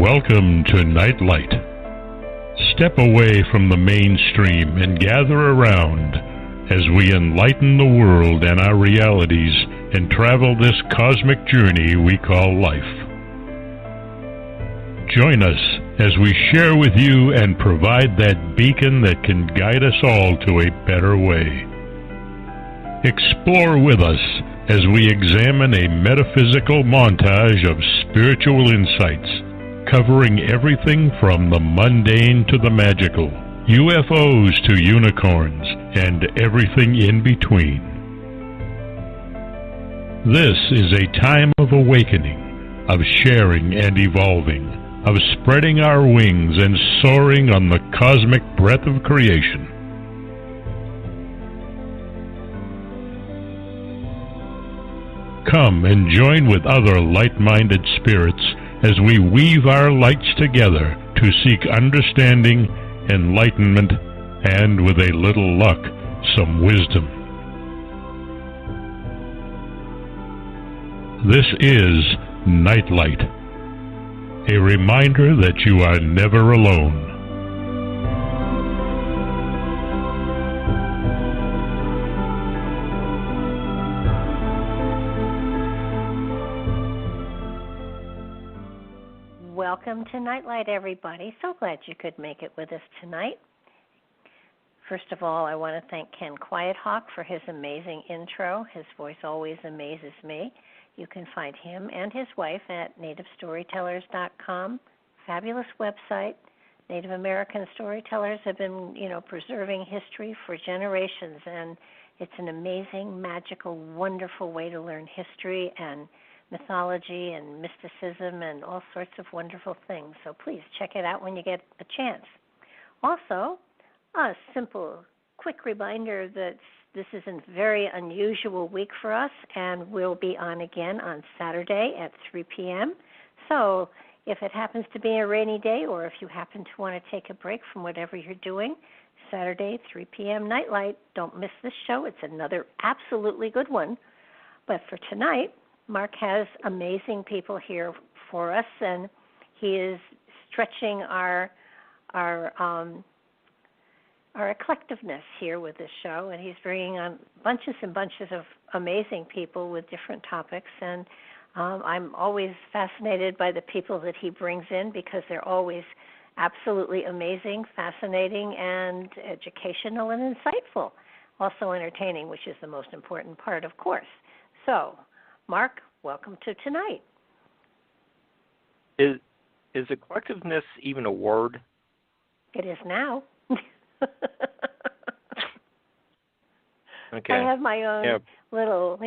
Welcome to Nightlight. Step away from the mainstream and gather around as we enlighten the world and our realities and travel this cosmic journey we call life. Join us as we share with you and provide that beacon that can guide us all to a better way. Explore with us as we examine a metaphysical montage of spiritual insights, covering everything from the mundane to the magical, UFOs to unicorns, and everything in between. This is a time of awakening, of sharing and evolving, of spreading our wings and soaring on the cosmic breath of creation. Come and join with other light-minded spirits as we weave our lights together to seek understanding, enlightenment, and, with a little luck, some wisdom. This is Nightlight, a reminder that you are never alone. Welcome to Nightlight, everybody. So glad you could make it with us tonight. First of all, I want to thank Ken Quiethawk for his amazing intro. His voice always amazes me. You can find him and his wife at nativestorytellers.com. Fabulous website. Native American storytellers have been, preserving history for generations, and it's an amazing, magical, wonderful way to learn history and mythology and mysticism and all sorts of wonderful things. So please check it out when you get a chance. Also, a simple, quick reminder that this is a very unusual week for us, and we'll be on again on Saturday at 3 p.m. So if it happens to be a rainy day, or if you happen to want to take a break from whatever you're doing, Saturday, 3 p.m. Nightlight, don't miss this show. It's another absolutely good one. But for tonight, Mark has amazing people here for us, and he is stretching our eclectiveness here with this show, and he's bringing on bunches and bunches of amazing people with different topics, and I'm always fascinated by the people that he brings in because they're always absolutely amazing, fascinating, and educational and insightful, also entertaining, which is the most important part, of course. So, Mark, welcome to tonight. Is eclectiveness even a word? It is now. Okay. I have my own little,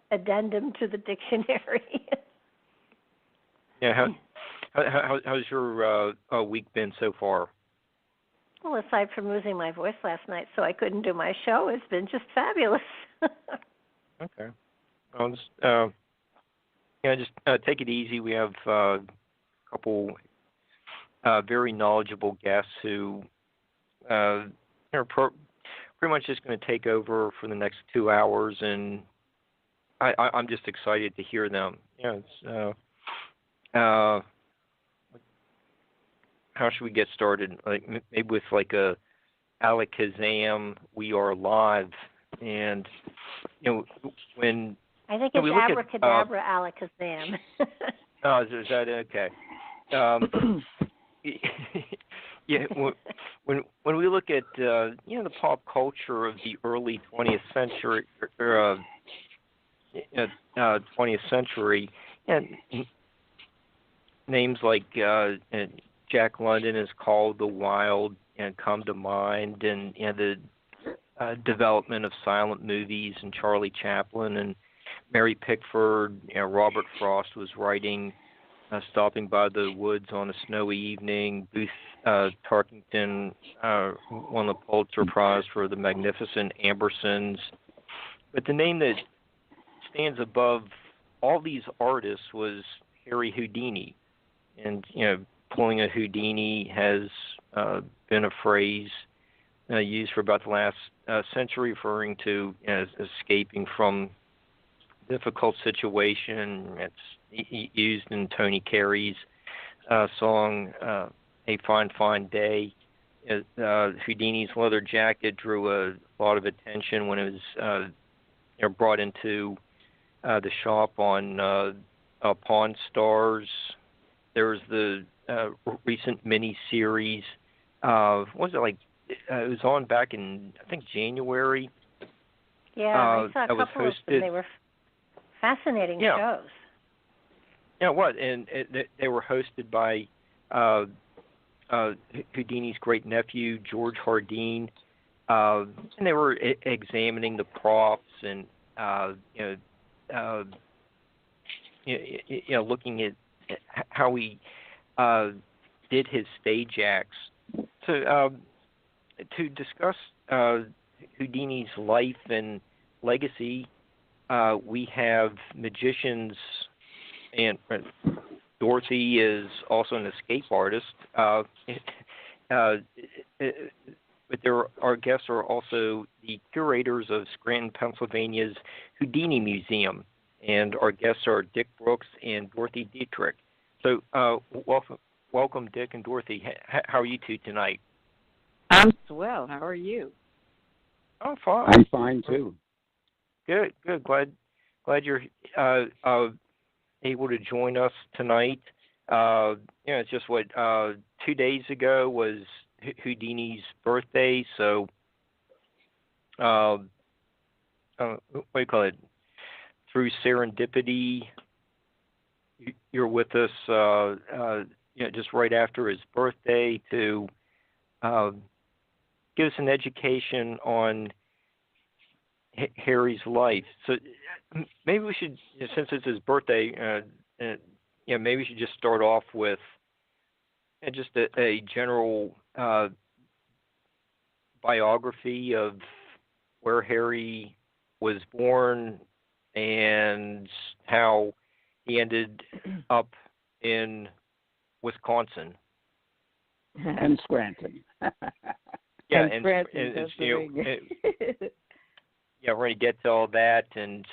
addendum to the dictionary. Yeah. How's your week been so far? Well, aside from losing my voice last night, so I couldn't do my show, it's been just fabulous. Okay. Well, just take it easy. We have a couple very knowledgeable guests who are pretty much just going to take over for the next 2 hours, and I'm just excited to hear them. How should we get started? Like maybe with like a Alakazam, We Are Live, and when I think it's abracadabra, Alakazam. Oh, is that okay? Yeah. When we look at the pop culture of the early 20th century, and names like Jack London is called the Wild and come to mind, and the development of silent movies and Charlie Chaplin and Mary Pickford. Robert Frost was writing Stopping by the Woods on a Snowy Evening. Booth Tarkington won the Pulitzer Prize for The Magnificent Ambersons. But the name that stands above all these artists was Harry Houdini. And, pulling a Houdini has been a phrase used for about the last century, referring to escaping from difficult situation. It's used in Tony Carey's song, A Fine, Fine Day. Houdini's leather jacket drew a lot of attention when it was brought into the shop on Pawn Stars. There was the recent mini-series. What was it like? It was on back in, I think, January. Yeah, I saw a couple of them. They were fascinating shows. Yeah, what? And they were hosted by Houdini's great nephew, George Houdini, and they were examining the props and looking at how he did his stage acts. So to discuss Houdini's life and legacy, we have magicians, and Dorothy is also an escape artist. But our guests are also the curators of Scranton, Pennsylvania's Houdini Museum, and our guests are Dick Brookz and Dorothy Dietrich. So welcome, Dick and Dorothy. How are you two tonight? I'm swell. How are you? I'm fine. I'm fine too. Good. Glad you're able to join us tonight. It's just 2 days ago was Houdini's birthday, so what do you call it? Through serendipity, you're with us, just right after his birthday to give us an education on Harry's life. So maybe we should, since it's his birthday, maybe we should just start off with just a general biography of where Harry was born and how he ended up in Wisconsin. And Scranton. Yeah, and Scranton, we're going to get to all that and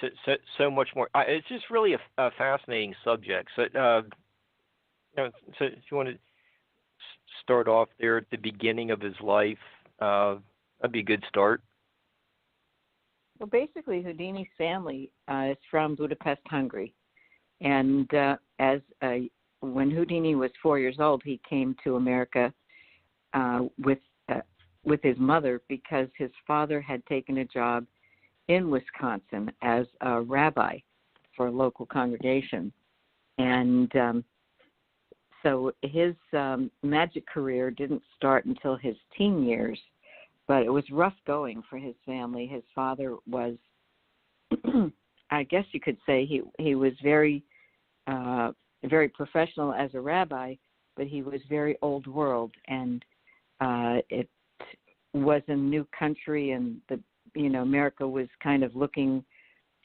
so much more. It's just really a fascinating subject. So, so if you want to start off there at the beginning of his life, that'd be a good start. Well, basically, Houdini's family is from Budapest, Hungary, and when Houdini was 4 years old, he came to America with his mother because his father had taken a job in Wisconsin as a rabbi for a local congregation. And so his magic career didn't start until his teen years, but it was rough going for his family. His father was, I guess you could say, he was very professional as a rabbi, but he was very old world, and it was a new country, and America was kind of looking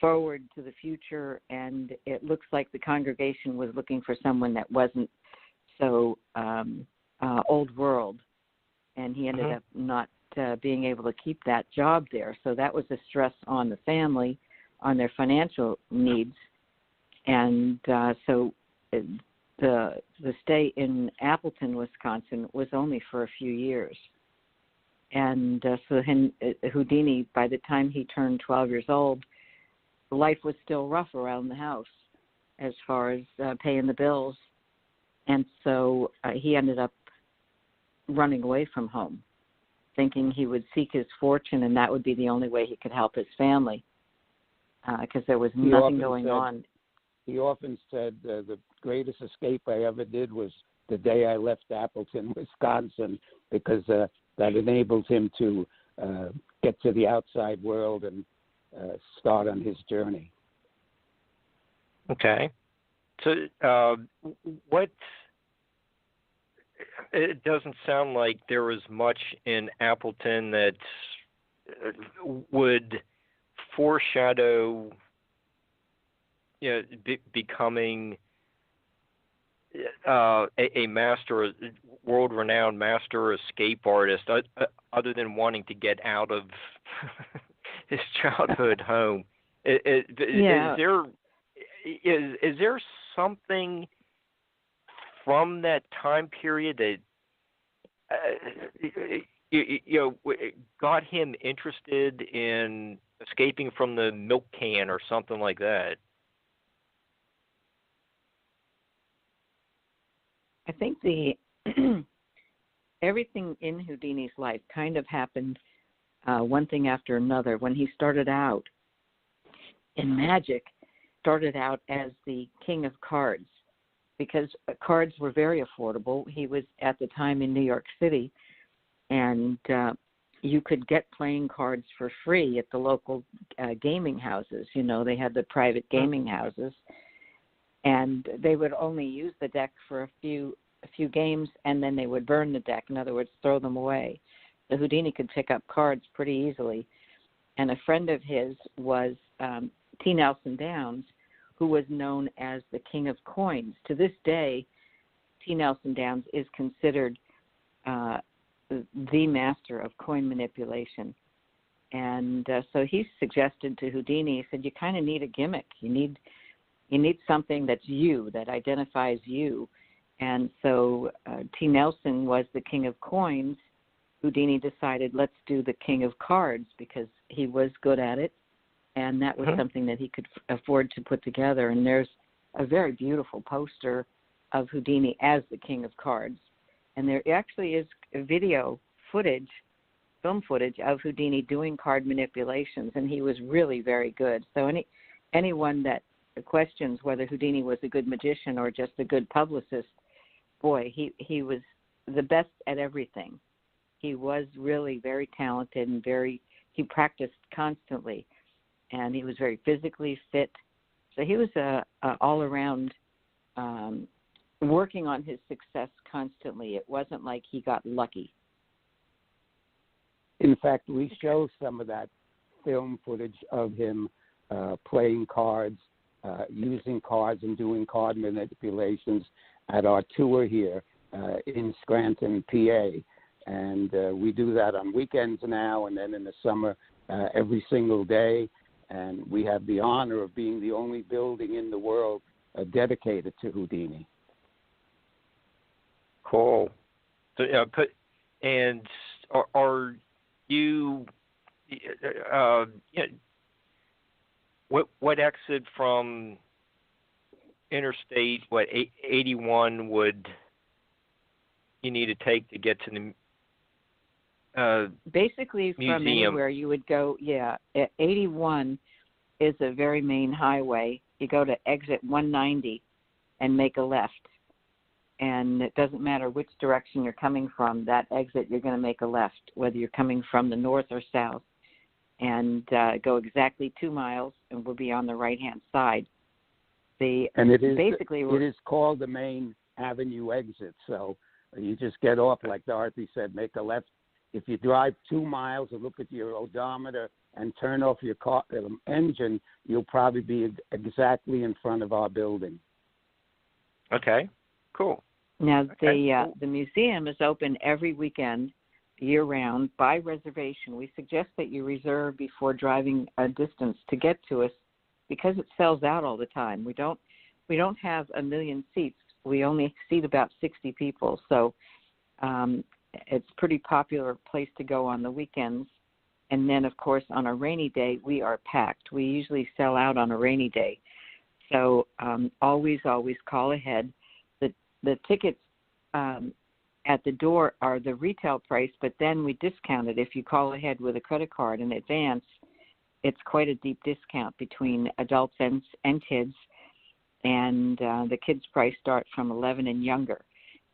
forward to the future, and it looks like the congregation was looking for someone that wasn't so old world, and he ended up not being able to keep that job there. So that was a stress on the family, on their financial needs, and so the stay in Appleton, Wisconsin, was only for a few years. And so Houdini, by the time he turned 12 years old, life was still rough around the house as far as paying the bills. And so he ended up running away from home, thinking he would seek his fortune and that would be the only way he could help his family because there was nothing going on. He often said, the greatest escape I ever did was the day I left Appleton, Wisconsin, because that enabled him to get to the outside world and start on his journey. Okay. So it doesn't sound like there was much in Appleton that would foreshadow becoming a master, world-renowned master escape artist, other than wanting to get out of his childhood home. Is there something from that time period that got him interested in escaping from the milk can or something like that? I think everything in Houdini's life kind of happened one thing after another. When he started out in magic, started out as the king of cards because cards were very affordable. He was at the time in New York City, and you could get playing cards for free at the local gaming houses. You know, they had the private gaming houses, and they would only use the deck for a few games, and then they would burn the deck. In other words, throw them away. So Houdini could pick up cards pretty easily. And a friend of his was T. Nelson Downs, who was known as the King of Coins. To this day, T. Nelson Downs is considered the master of coin manipulation. And so he suggested to Houdini, he said, you kind of need a gimmick. You need something that's you, that identifies you. And so T. Nelson was the King of Coins. Houdini decided, let's do the King of Cards, because he was good at it, and that was something that he could afford to put together. And there's a very beautiful poster of Houdini as the King of Cards. And there actually is video footage, film footage of Houdini doing card manipulations, and he was really very good. So anyone that questions whether Houdini was a good magician or just a good publicist, boy, he was the best at everything. He was really very talented and he practiced constantly, and he was very physically fit. So he was a all-around working on his success constantly. It wasn't like he got lucky. In fact, we show some of that film footage of him playing cards, using cards and doing card manipulations at our tour here in Scranton, PA. And we do that on weekends now, and then in the summer every single day. And we have the honor of being the only building in the world dedicated to Houdini. Cool. So, and are you? What exit from Interstate 81 would you need to take to get to the basically museum? From anywhere you would go? Yeah, 81 is a very main highway. You go to exit 190 and make a left. And it doesn't matter which direction you're coming from, that exit you're going to make a left, whether you're coming from the north or south. And go exactly 2 miles, and we'll be on the right-hand side. It is called the main avenue exit. So you just get off, like Dorothy said, make a left. If you drive 2 miles and look at your odometer and turn off your car engine, you'll probably be exactly in front of our building. Okay, cool. Now, the museum is open every weekend, year-round, by reservation. We suggest that you reserve before driving a distance to get to us, because it sells out all the time. We don't have 1 million seats. We only seat about 60 people, so it's a pretty popular place to go on the weekends. And then, of course, on a rainy day, we are packed. We usually sell out on a rainy day. So always call ahead. The tickets at the door are the retail price, but then we discount it. If you call ahead with a credit card in advance, it's quite a deep discount between adults and kids. And the kids' price starts from 11 and younger.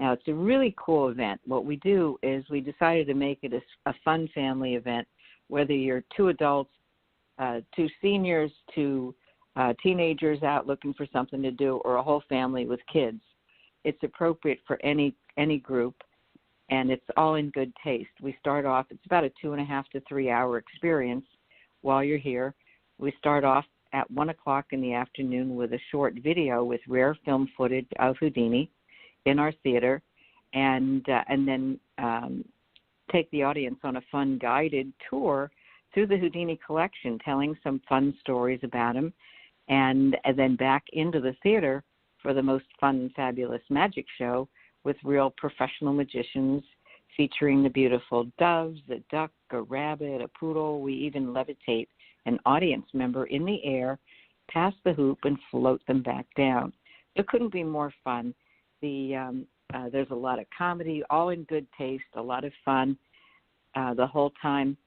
Now, it's a really cool event. What we do is we decided to make it a fun family event, whether you're 2 adults, 2 seniors, 2 teenagers out looking for something to do, or a whole family with kids. It's appropriate for any group, and it's all in good taste. We start off, it's about a 2.5 to 3 hour experience while you're here. We start off at 1 o'clock in the afternoon with a short video with rare film footage of Houdini in our theater, and then take the audience on a fun guided tour through the Houdini collection, telling some fun stories about him, and then back into the theater for the most fun and fabulous magic show with real professional magicians featuring the beautiful doves, a duck, a rabbit, a poodle. We even levitate an audience member in the air, pass the hoop, and float them back down. It couldn't be more fun. There's a lot of comedy, all in good taste, a lot of fun the whole time.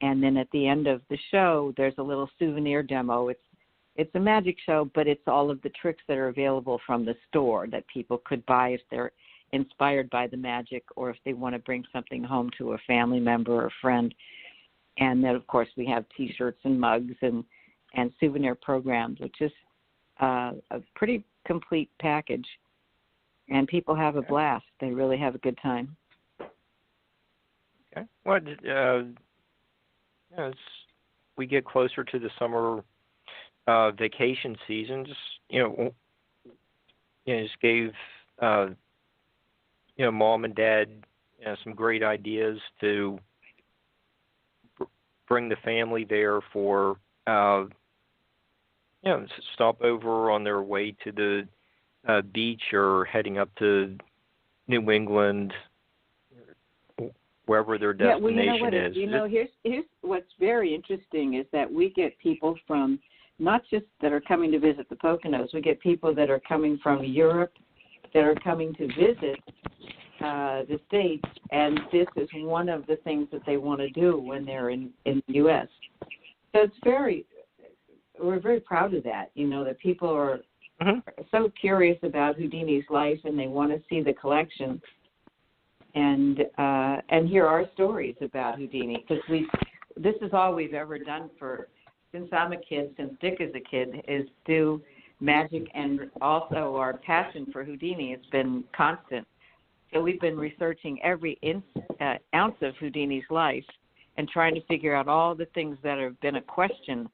And then at the end of the show, there's a little souvenir demo. It's a magic show, but it's all of the tricks that are available from the store that people could buy if they're inspired by the magic or if they want to bring something home to a family member or friend. And then, of course, we have T-shirts and mugs and souvenir programs, which is a pretty complete package. And people have a blast. They really have a good time. Okay. Well, as we get closer to the summer vacation season, just just gave Mom and Dad some great ideas to bring the family there for stop over on their way to the beach or heading up to New England, wherever their destination is. Here's what's very interesting is that we get people from not just that are coming to visit the Poconos. We get people that are coming from Europe that are coming to visit the States, and this is one of the things that they want to do when they're in the U.S. So we're very proud of that, that people are so curious about Houdini's life and they want to see the collection and hear our stories about Houdini, because this is all we've ever done since I'm a kid, since Dick is a kid, is do magic, and also our passion for Houdini has been constant. So we've been researching every ounce of Houdini's life and trying to figure out all the things that have been a question,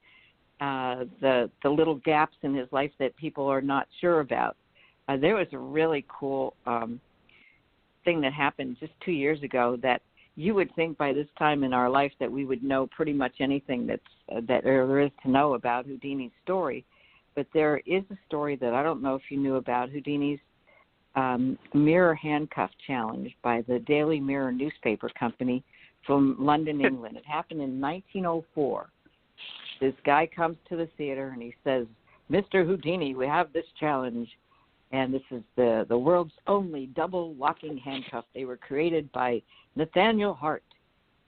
the little gaps in his life that people are not sure about. There was a really cool thing that happened just 2 years ago that you would think by this time in our life that we would know pretty much anything that there is to know about Houdini's story. But there is a story that I don't know if you knew about, Houdini's mirror handcuff challenge by the Daily Mirror newspaper company from London, England. It happened in 1904. This guy comes to the theater and he says, "Mr. Houdini, we have this challenge." And this is the world's only double locking handcuff. They were created by Nathaniel Hart.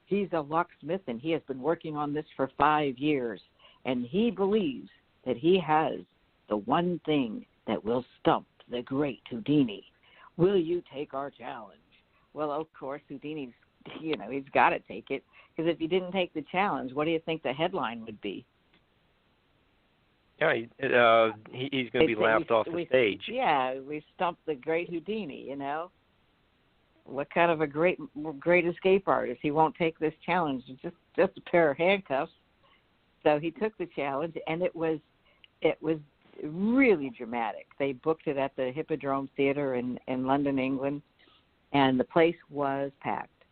He's a locksmith, and he has been working on this for 5 years. And he believes that he has the one thing that will stump the great Houdini. Will you take our challenge? Well, of course, Houdini's, he's got to take it. Because if he didn't take the challenge, what do you think the headline would be? Yeah, he's going to be laughed off the stage. Yeah, we stumped the great Houdini, What kind of a great escape artist? He won't take this challenge. It's just a pair of handcuffs. So he took the challenge, and it was really dramatic. They booked it at the Hippodrome Theatre in London, England, and the place was packed.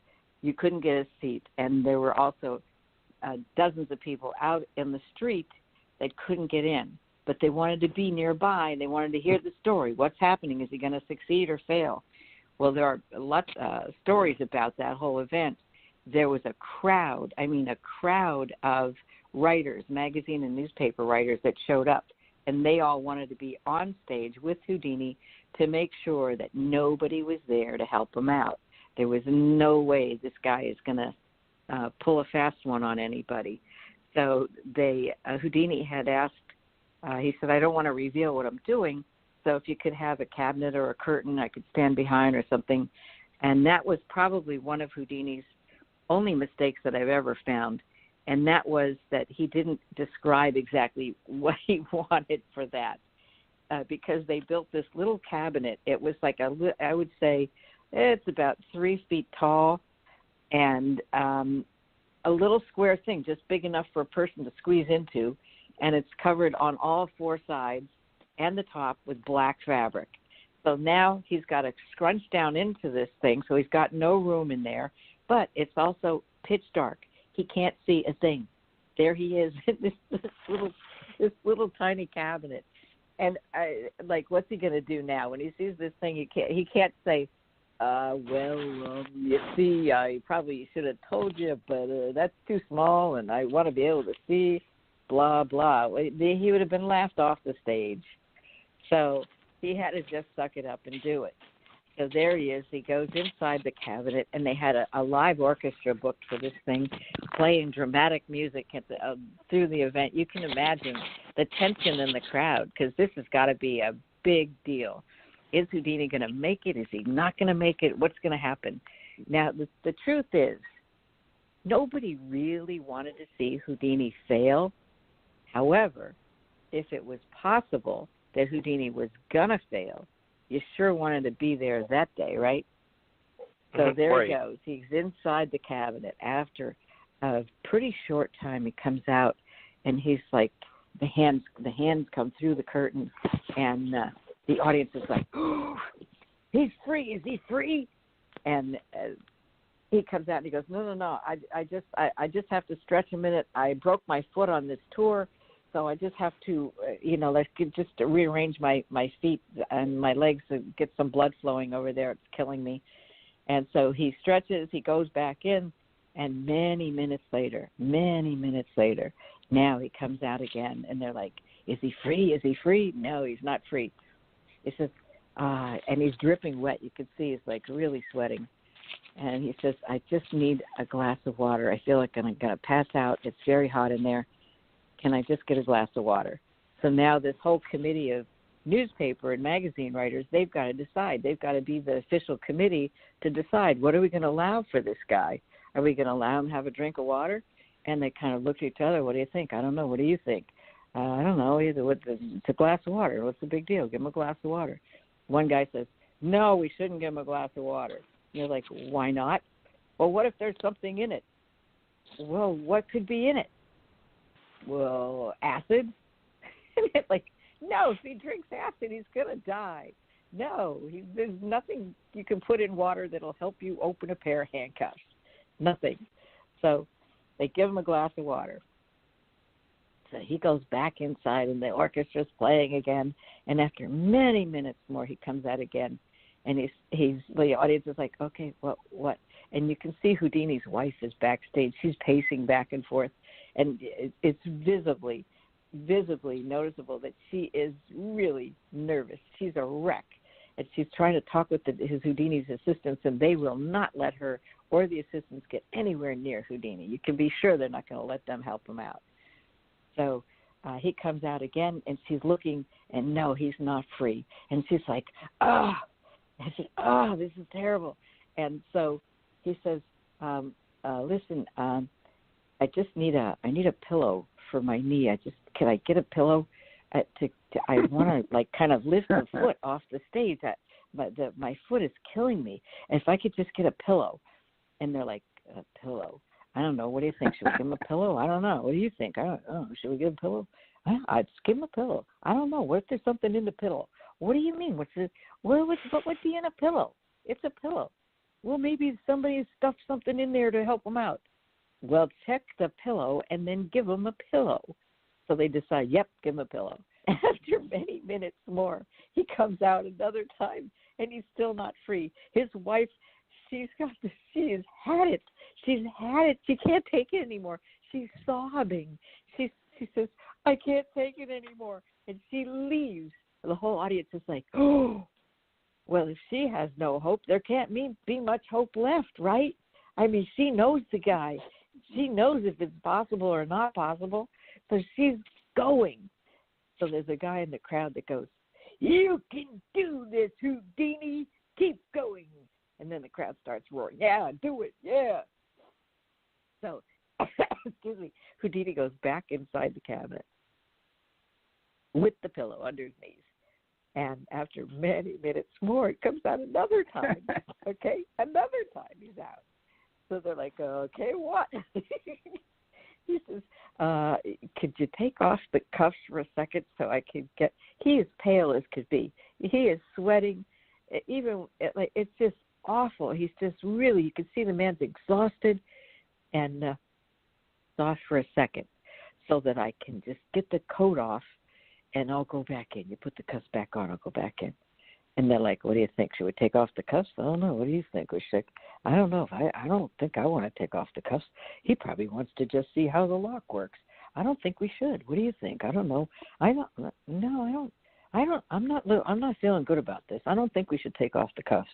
You couldn't get a seat, and there were also dozens of people out in the street that couldn't get in, but they wanted to be nearby. They wanted to hear the story. What's happening? Is he going to succeed or fail? Well, there are lots of stories about that whole event. There was a crowd of writers, magazine and newspaper writers that showed up, and they all wanted to be on stage with Houdini to make sure that nobody was there to help him out. There was no way this guy is going to pull a fast one on anybody. So Houdini had asked, he said, "I don't want to reveal what I'm doing, so if you could have a cabinet or a curtain I could stand behind or something." And that was probably one of Houdini's only mistakes that I've ever found, and that was that he didn't describe exactly what he wanted for that, because they built this little cabinet. It was like I would say it's about 3 feet tall and a little square thing, just big enough for a person to squeeze into, and it's covered on all 4 sides and the top with black fabric. So now he's got to scrunch down into this thing, so he's got no room in there, but it's also pitch dark. He can't see a thing. There he is in this little tiny cabinet. And what's he going to do now when he sees this thing? He can't say, you see, I probably should have told you, but that's too small, and I want to be able to see, blah, blah. He would have been laughed off the stage. So he had to just suck it up and do it. So there he is. He goes inside the cabinet, and they had a live orchestra booked for this thing, playing dramatic music through the event. You can imagine the tension in the crowd, because this has got to be a big deal. Is Houdini going to make it? Is he not going to make it? What's going to happen? Now, the truth is, nobody really wanted to see Houdini fail. However, if it was possible that Houdini was going to fail, you sure wanted to be there that day, right? So there he goes. He's inside the cabinet. After a pretty short time, he comes out, and he's like, the hands come through the curtain, and the audience is like, oh, he's free. Is he free? And he comes out and he goes, no. I just have to stretch a minute. I broke my foot on this tour, so I just have to, just rearrange my feet and my legs to get some blood flowing over there. It's killing me. And so he stretches. He goes back in, and many minutes later, now he comes out again, and they're like, is he free? Is he free? No, he's not free. He says, and he's dripping wet. You can see he's like really sweating. And he says, I just need a glass of water. I feel like I'm going to pass out. It's very hot in there. Can I just get a glass of water? So now this whole committee of newspaper and magazine writers, they've got to decide. They've got to be the official committee to decide, what are we going to allow for this guy? Are we going to allow him to have a drink of water? And they kind of look at each other. What do you think? I don't know. What do you think? I don't know. It's a glass of water. What's the big deal? Give him a glass of water. One guy says, no, we shouldn't give him a glass of water. And you're like, why not? Well, what if there's something in it? Well, what could be in it? Well, acid? And it's like, no, if he drinks acid, he's going to die. No, there's nothing you can put in water that'll help you open a pair of handcuffs. Nothing. So they give him a glass of water. So he goes back inside, and the orchestra's playing again. And after many minutes more, he comes out again. And the audience is like, okay, what? And you can see Houdini's wife is backstage. She's pacing back and forth. And it's visibly noticeable that she is really nervous. She's a wreck. And she's trying to talk with his Houdini's assistants, and they will not let her or the assistants get anywhere near Houdini. You can be sure they're not going to let them help him out. So he comes out again, and she's looking, and no, he's not free. And she's like, I said, this is terrible. And so he says, listen, I just need a pillow for my knee. Can I get a pillow? I want to kind of lift the foot off the stage. My foot is killing me. If I could just get a pillow. And they're like, a pillow? I don't know. What do you think? Should we give him a pillow? I don't know. What do you think? I don't know. Should we give him a pillow? I'd just give him a pillow. I don't know. What if there's something in the pillow? What do you mean? What would be in a pillow? It's a pillow. Well, maybe somebody stuffed something in there to help him out. Well, check the pillow and then give him a pillow. So they decide, yep, give him a pillow. After many minutes more, he comes out another time, and he's still not free. His wife, she has had it. She's had it. She can't take it anymore. She's sobbing. She says, I can't take it anymore. And she leaves. The whole audience is like, oh, well, if she has no hope, there can't be much hope left, right? I mean, she knows the guy. She knows if it's possible or not possible. So she's going. So there's a guy in the crowd that goes, you can do this, Houdini. Keep going. And then the crowd starts roaring, yeah, do it, yeah. So, excuse me, Houdini goes back inside the cabinet with the pillow under his knees. And after many minutes more, it comes out another time, okay? Another time he's out. So they're like, okay, what? He says, could you take off the cuffs for a second so I can get, he is pale as could be. He is sweating. It's just awful. He's just really, you can see the man's exhausted, and off for a second so that I can just get the coat off and I'll go back in. You put the cuffs back on, I'll go back in. And they're like, what do you think? Should we take off the cuffs? I don't know. What do you think? I don't know. I don't think I want to take off the cuffs. He probably wants to just see how the lock works. I don't think we should. What do you think? I don't know. I'm not feeling good about this. I don't think we should take off the cuffs.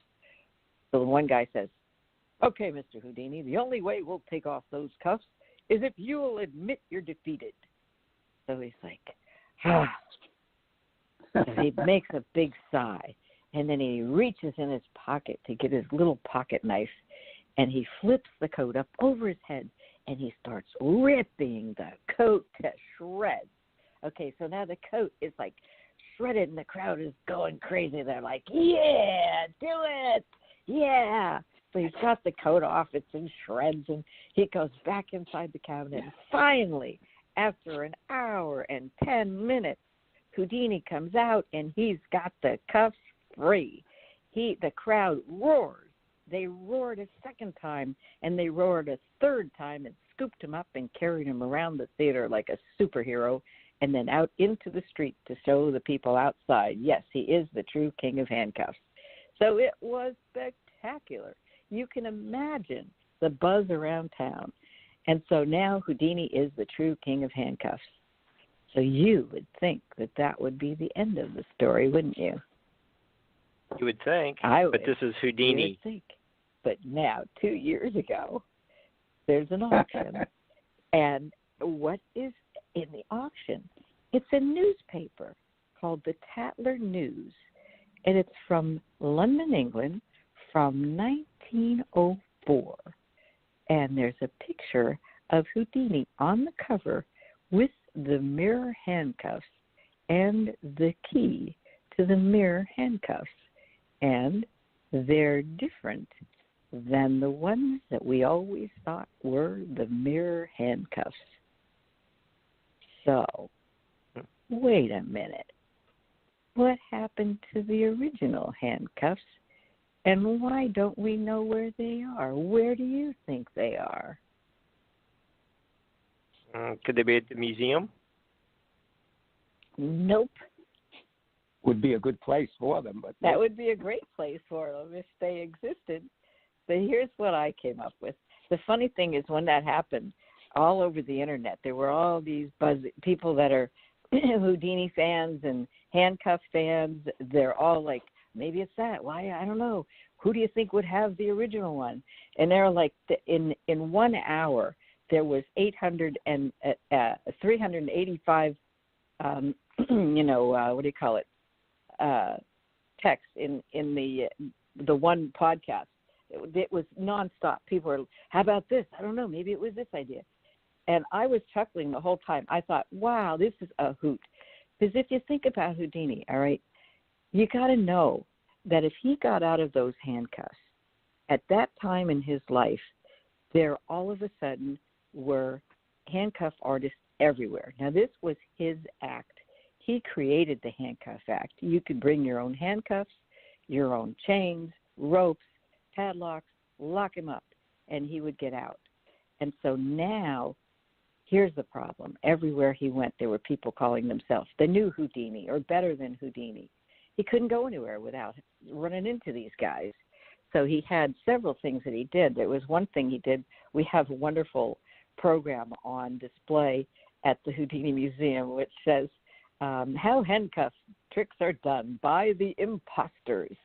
So the one guy says, okay, Mr. Houdini, the only way we'll take off those cuffs is if you'll admit you're defeated. So he's like, ah. So he makes a big sigh, and then he reaches in his pocket to get his little pocket knife, and he flips the coat up over his head, and he starts ripping the coat to shreds. Okay, so now the coat is like shredded, and the crowd is going crazy. They're like, yeah, do it, yeah. So he's got the coat off. It's in shreds, and he goes back inside the cabinet. And finally, after an hour and 10 minutes, Houdini comes out, and he's got the cuffs free. The crowd roars. They roared a second time, and they roared a third time and scooped him up and carried him around the theater like a superhero and then out into the street to show the people outside, yes, he is the true king of handcuffs. So it was spectacular. You can imagine the buzz around town. And so now Houdini is the true king of handcuffs. So you would think that that would be the end of the story, wouldn't you? You would think, I would. But this is Houdini. You would think. But now, 2 years ago, there's an auction. And what is in the auction? It's a newspaper called the Tatler News. And it's from London, England, from 1904. And there's a picture of Houdini on the cover with the mirror handcuffs and the key to the mirror handcuffs. And they're different than the ones that we always thought were the mirror handcuffs. So, wait a minute. What happened to the original handcuffs? And why don't we know where they are? Where do you think they are? Could they be at the museum? Nope. Would be a good place for them, but that would be a great place for them if they existed. But here's what I came up with. The funny thing is, when that happened, all over the internet, there were all these people that are Houdini fans and handcuff fans. They're all like, maybe it's that. Why? I don't know. Who do you think would have the original one? And they're like, in 1 hour, there was 385, what do you call it? Text in the one podcast. It was nonstop. People were, how about this? I don't know. Maybe it was this idea. And I was chuckling the whole time. I thought, wow, this is a hoot. Because if you think about Houdini, all right, you got to know that if he got out of those handcuffs, at that time in his life, there all of a sudden were handcuff artists everywhere. Now, this was his act. He created the Handcuff Act. You could bring your own handcuffs, your own chains, ropes, padlocks, lock him up, and he would get out. And so now, here's the problem. Everywhere he went, there were people calling themselves the new Houdini or better than Houdini. He couldn't go anywhere without running into these guys. So he had several things that he did. There was one thing he did. We have a wonderful program on display at the Houdini Museum, which says, how handcuff tricks are done by the imposters.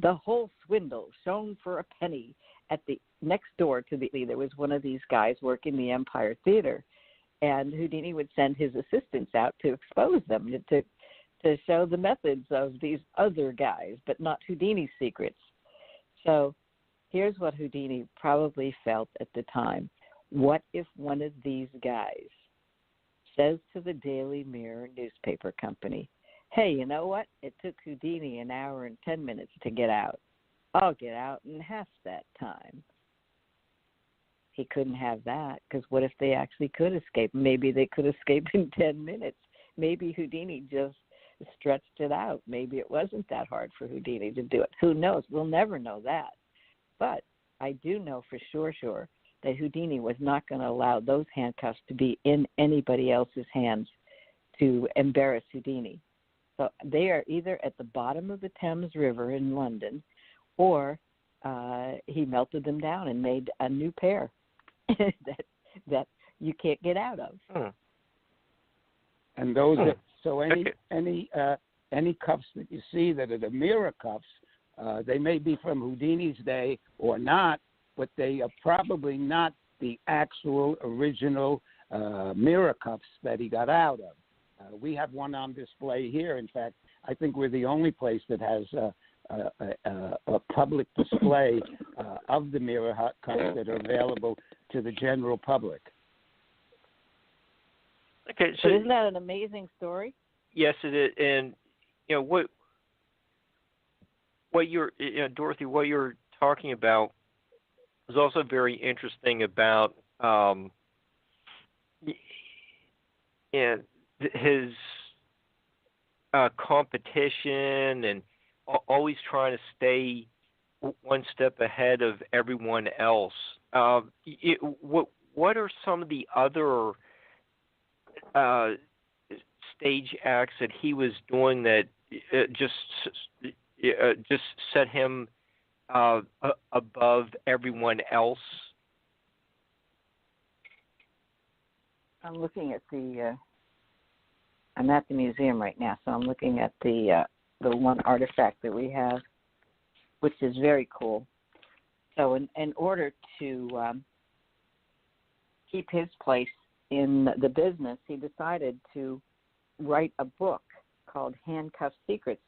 The whole swindle shown for a penny. At the next door to there was one of these guys working the Empire Theater, and Houdini would send his assistants out to expose them, to show the methods of these other guys, but not Houdini's secrets. So here's what Houdini probably felt at the time. What if one of these guys says to the Daily Mirror newspaper company, hey, you know what? It took Houdini an hour and 10 minutes to get out. I'll get out in half that time. He couldn't have that, because what if they actually could escape? Maybe they could escape in 10 minutes. Maybe Houdini just stretched it out. Maybe it wasn't that hard for Houdini to do it. Who knows? We'll never know that. But I do know for sure that Houdini was not going to allow those handcuffs to be in anybody else's hands to embarrass Houdini. So they are either at the bottom of the Thames River in London, or he melted them down and made a new pair that you can't get out of. And those are, so any cuffs that you see that are the mirror cuffs, they may be from Houdini's day or not, but they are probably not the actual original mirror cuffs that he got out of. We have one on display here. In fact, I think we're the only place that has a public display of the mirror cuffs that are available to the general public. Okay, so isn't that an amazing story? Yes, it is. And what you're, Dorothy, what you're talking about is also very interesting about his competition and always trying to stay one step ahead of everyone else. What are some of the other stage acts that he was doing that just set him above everyone else? I'm looking at I'm at the museum right now, so I'm looking at the one artifact that we have, which is very cool. So in order to keep his place in the business, he decided to write a book called Handcuff Secrets.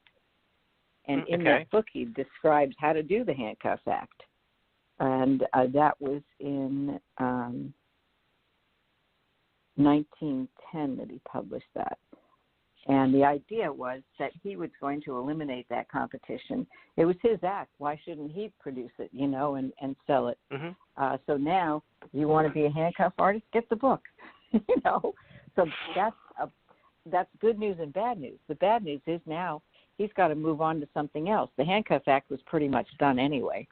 And in that book, he describes how to do the Handcuffs Act. And that was in 1910 that he published that. And the idea was that he was going to eliminate that competition. It was his act. Why shouldn't he produce it, and sell it? Mm-hmm. So now, you want to be a handcuff artist? Get the book, So that's good news and bad news. The bad news is now he's got to move on to something else. The Handcuff Act was pretty much done anyway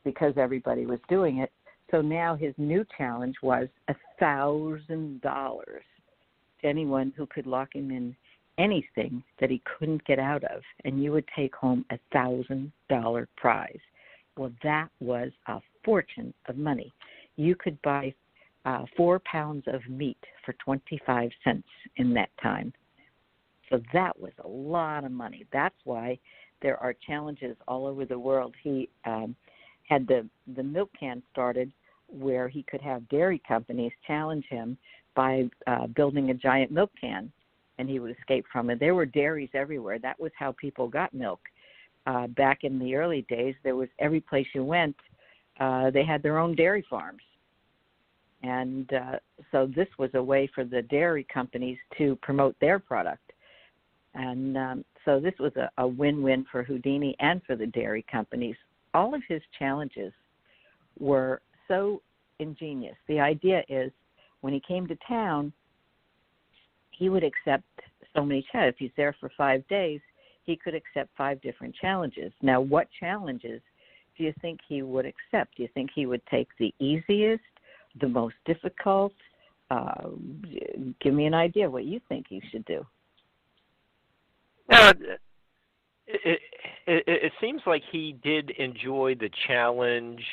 because everybody was doing it. So now his new challenge was $1,000 to anyone who could lock him in anything that he couldn't get out of, and you would take home $1,000 prize. Well, that was a fortune of money. You could buy 4 pounds of meat for 25 cents in that time. So that was a lot of money. That's why there are challenges all over the world. He had the milk can started where he could have dairy companies challenge him by building a giant milk can, and he would escape from it. There were dairies everywhere. That was how people got milk. Back in the early days, there was every place you went, they had their own dairy farms. And so this was a way for the dairy companies to promote their product. And so this was a win-win for Houdini and for the dairy companies. All of his challenges were so ingenious. The idea is when he came to town, he would accept so many challenges. If he's there for 5 days, he could accept 5 different challenges. Now, what challenges do you think he would accept? Do you think he would take the easiest, the most difficult? Give me an idea what you think he should do. It seems like he did enjoy the challenge.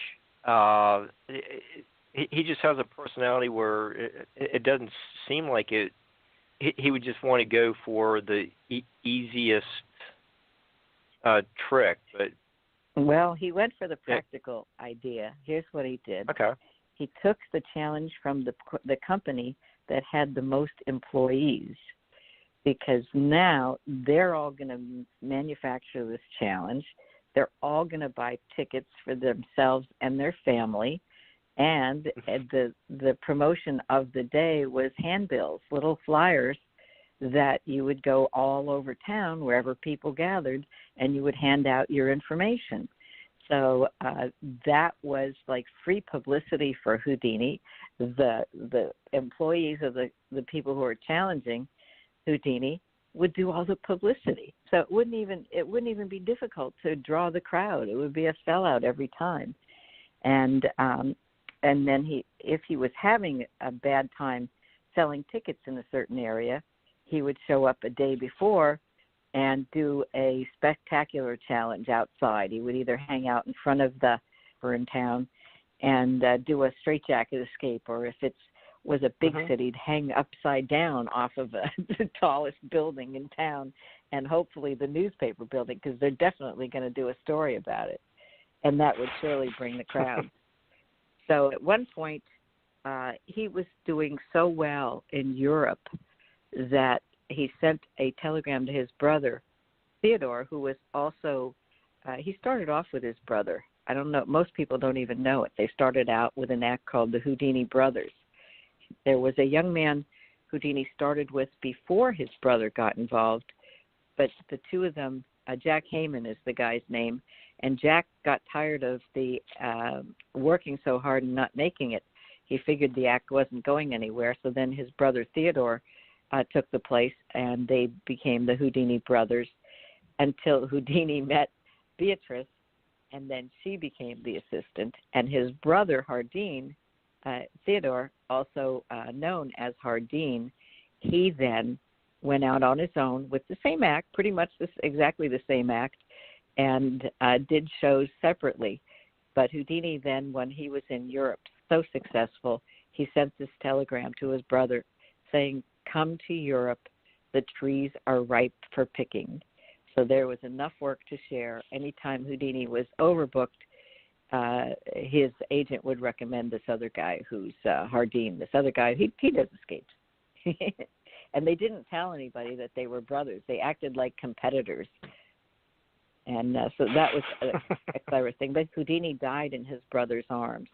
He just has a personality where it doesn't seem like it. He would just want to go for the easiest trick. But well, he went for the practical idea. Here's what he did. Okay. He took the challenge from the company that had the most employees, because now they're all going to manufacture this challenge. They're all going to buy tickets for themselves and their family. And the promotion of the day was handbills, little flyers that you would go all over town, wherever people gathered, and you would hand out your information. So that was like free publicity for Houdini. The employees of the people who were challenging Houdini would do all the publicity. So it wouldn't even be difficult to draw the crowd. It would be a sellout every time. And then if he was having a bad time selling tickets in a certain area, he would show up a day before and do a spectacular challenge outside. He would either hang out in front of the in town and do a straitjacket escape, or if it was a big city, he'd hang upside down off of the tallest building in town, and hopefully the newspaper building, because they're definitely going to do a story about it, and that would surely bring the crowd. So at one point, he was doing so well in Europe that he sent a telegram to his brother, Theodore, who was also, he started off with his brother. I don't know, most people don't even know it. They started out with an act called the Houdini Brothers. There was a young man Houdini started with before his brother got involved, but the two of them, Jack Heyman is the guy's name, and Jack got tired of the working so hard and not making it. He figured the act wasn't going anywhere, so then his brother Theodore took the place, and they became the Houdini Brothers until Houdini met Beatrice, and then she became the assistant. And his brother Hardin, Theodore, also known as Hardin, he then went out on his own with the same act, pretty much exactly the same act, and did shows separately. But Houdini then, when he was in Europe, so successful, he sent this telegram to his brother saying, "Come to Europe, the trees are ripe for picking." So there was enough work to share. Anytime Houdini was overbooked, his agent would recommend this other guy who's Hardin. This other guy, he does escapes. And they didn't tell anybody that they were brothers. They acted like competitors. And so that was a clever thing. But Houdini died in his brother's arms.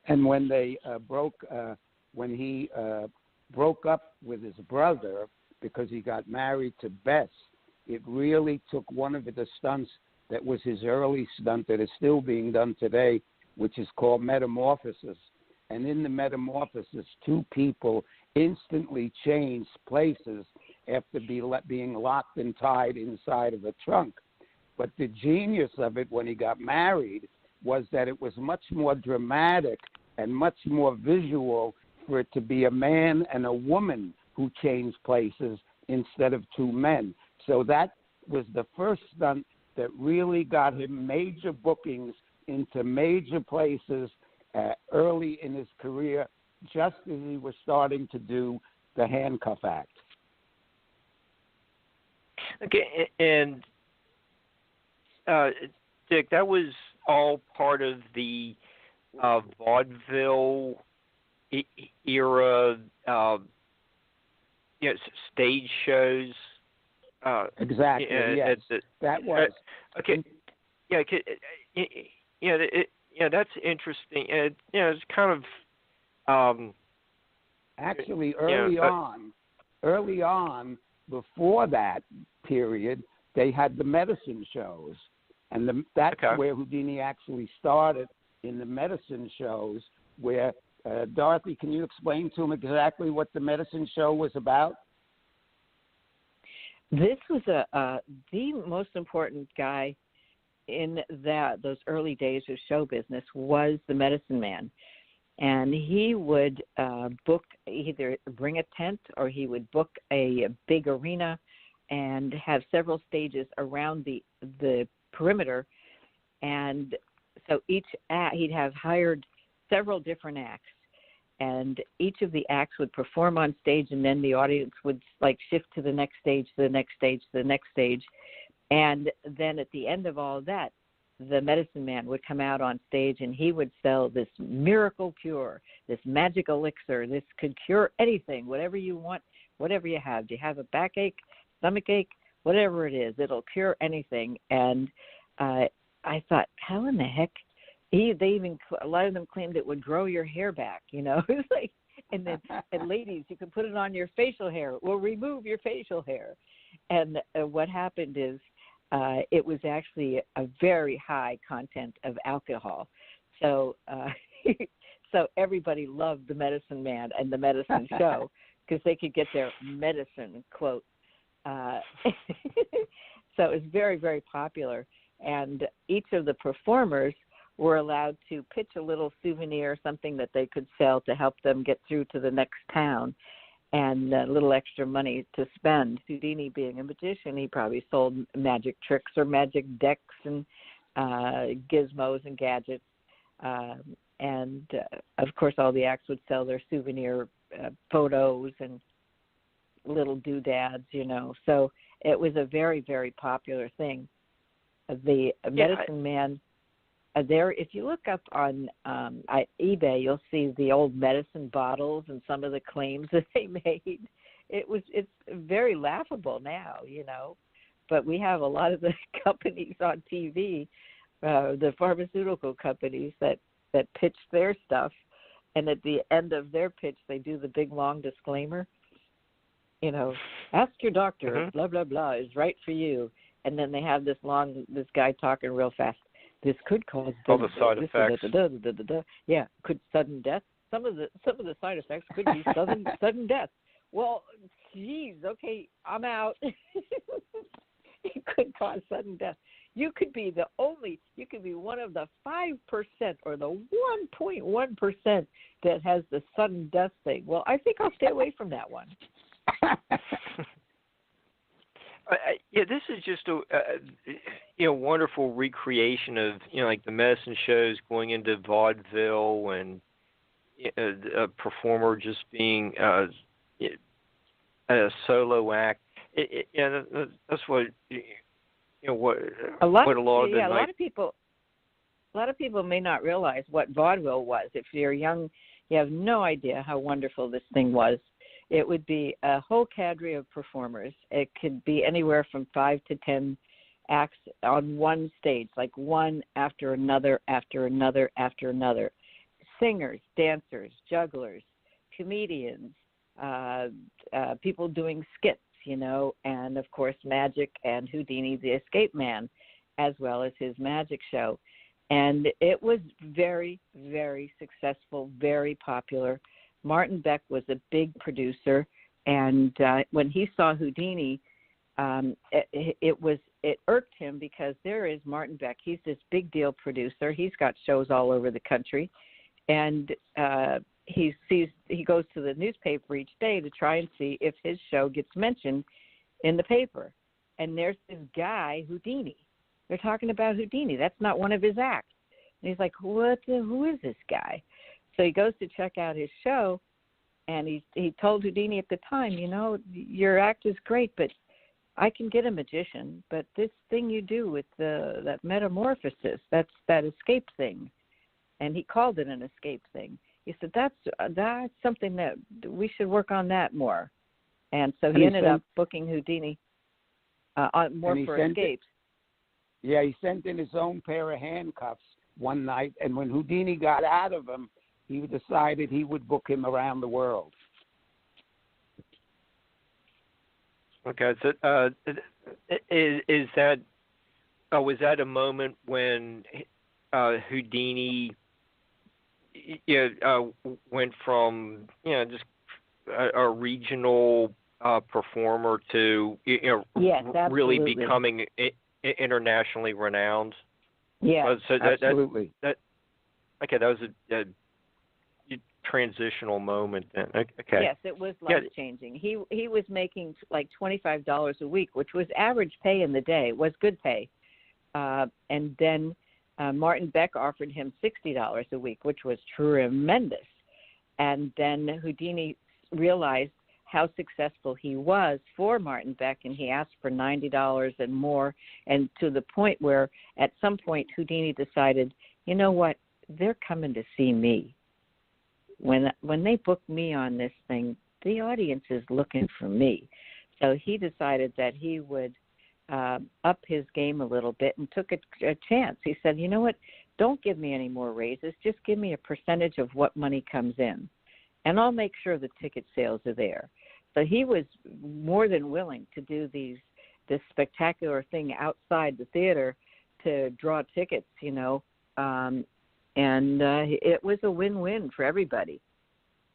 And when they when he broke up with his brother because he got married to Bess, it really took one of the stunts that was his early stunt that is still being done today, which is called metamorphosis. And in the metamorphosis, two people instantly changed places after being locked and tied inside of a trunk. But the genius of it when he got married was that it was much more dramatic and much more visual for it to be a man and a woman who changed places instead of two men. So that was the first stunt that really got him major bookings into major places early in his career, just as he was starting to do the handcuff act. Okay, and Dick, that was all part of the vaudeville era, stage shows. Exactly. Yes, that was. Okay. Yeah. That's interesting. It's kind of. Actually, early on, before that period, they had the medicine shows, and that's where Houdini actually started, in the medicine shows. Where Dorothy, can you explain to him exactly what the medicine show was about? This was the most important guy in those early days of show business was the medicine man. And he would either bring a tent or he would book a big arena and have several stages around the perimeter. And so each act, he'd have hired several different acts. And each of the acts would perform on stage, and then the audience would shift to the next stage, to the next stage, to the next stage. And then at the end of all that, the medicine man would come out on stage, and he would sell this miracle cure, this magic elixir. This could cure anything, whatever you want, whatever you have. Do you have a backache, stomachache, whatever it is, it'll cure anything. And I thought, how in the heck? A lot of them claimed it would grow your hair back, It was like, and then, and ladies, you can put it on your facial hair. It will remove your facial hair. And what happened is, it was actually a very high content of alcohol. So, so everybody loved the medicine man and the medicine show because they could get their medicine quote. So it was very, very popular. And each of the performers were allowed to pitch a little souvenir, something that they could sell to help them get through to the next town. and a little extra money to spend. Houdini being a magician, he probably sold magic tricks or magic decks and gizmos and gadgets. Of course, all the acts would sell their souvenir photos and little doodads, So it was a very, very popular thing. The medicine man, if you look up on eBay, you'll see the old medicine bottles and some of the claims that they made. It's very laughable now, But we have a lot of the companies on TV, the pharmaceutical companies that pitch their stuff, and at the end of their pitch, they do the big long disclaimer. Ask your doctor, blah blah blah is right for you, and then they have this guy talking real fast. This could cause all the side effects. Yeah, could sudden death. Some of the side effects could be sudden death. Well, geez, okay, I'm out. It could cause sudden death. You could be one of the 5% or the 1.1% that has the sudden death thing. Well, I think I'll stay away from that one. This is just a wonderful recreation of like the medicine shows going into vaudeville and a performer just being a solo act. That's what what a lot of people may not realize what vaudeville was. If you're young, you have no idea how wonderful this thing was. It would be a whole cadre of performers. It could be anywhere from 5 to 10 acts on one stage, like one after another, after another, after another. Singers, dancers, jugglers, comedians, people doing skits, and of course magic and Houdini, the escape man, as well as his magic show. And it was very, very successful, very popular. Martin Beck was a big producer, and when he saw Houdini, it irked him because there is Martin Beck. He's this big deal producer. He's got shows all over the country, and he goes to the newspaper each day to try and see if his show gets mentioned in the paper. And there's this guy, Houdini. They're talking about Houdini. That's not one of his acts. And he's like, who is this guy? So he goes to check out his show, and he told Houdini at the time, your act is great, but I can get a magician, but this thing you do with that metamorphosis, that escape thing, and he called it an escape thing. He said, that's something that we should work on that more. And so he ended up booking Houdini more for escapes. He sent in his own pair of handcuffs one night, and when Houdini got out of them, he decided he would book him around the world. Okay, so was that a moment when Houdini went from just a regional performer to yes, really becoming internationally renowned? Yeah, absolutely. That was a transitional moment then. Okay. Yes, it was life-changing. He was making like $25 a week, which was average pay in the day. It was good pay. And then Martin Beck offered him $60 a week, which was tremendous. And then Houdini realized how successful he was for Martin Beck, and he asked for $90 and more, and to the point where at some point Houdini decided, you know what, they're coming to see me. When they book me on this thing, the audience is looking for me. So he decided that he would up his game a little bit and took a chance. He said, you know what, don't give me any more raises. Just give me a percentage of what money comes in, and I'll make sure the ticket sales are there. So he was more than willing to do this spectacular thing outside the theater to draw tickets, and it was a win-win for everybody.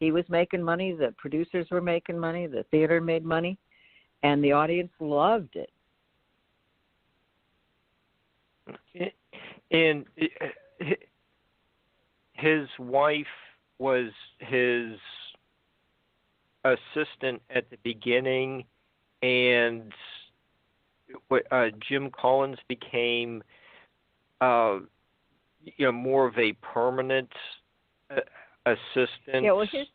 He was making money, the producers were making money, the theater made money, and the audience loved it. And his wife was his assistant at the beginning, and Jim Collins became more of a permanent assistant. Yeah, well, his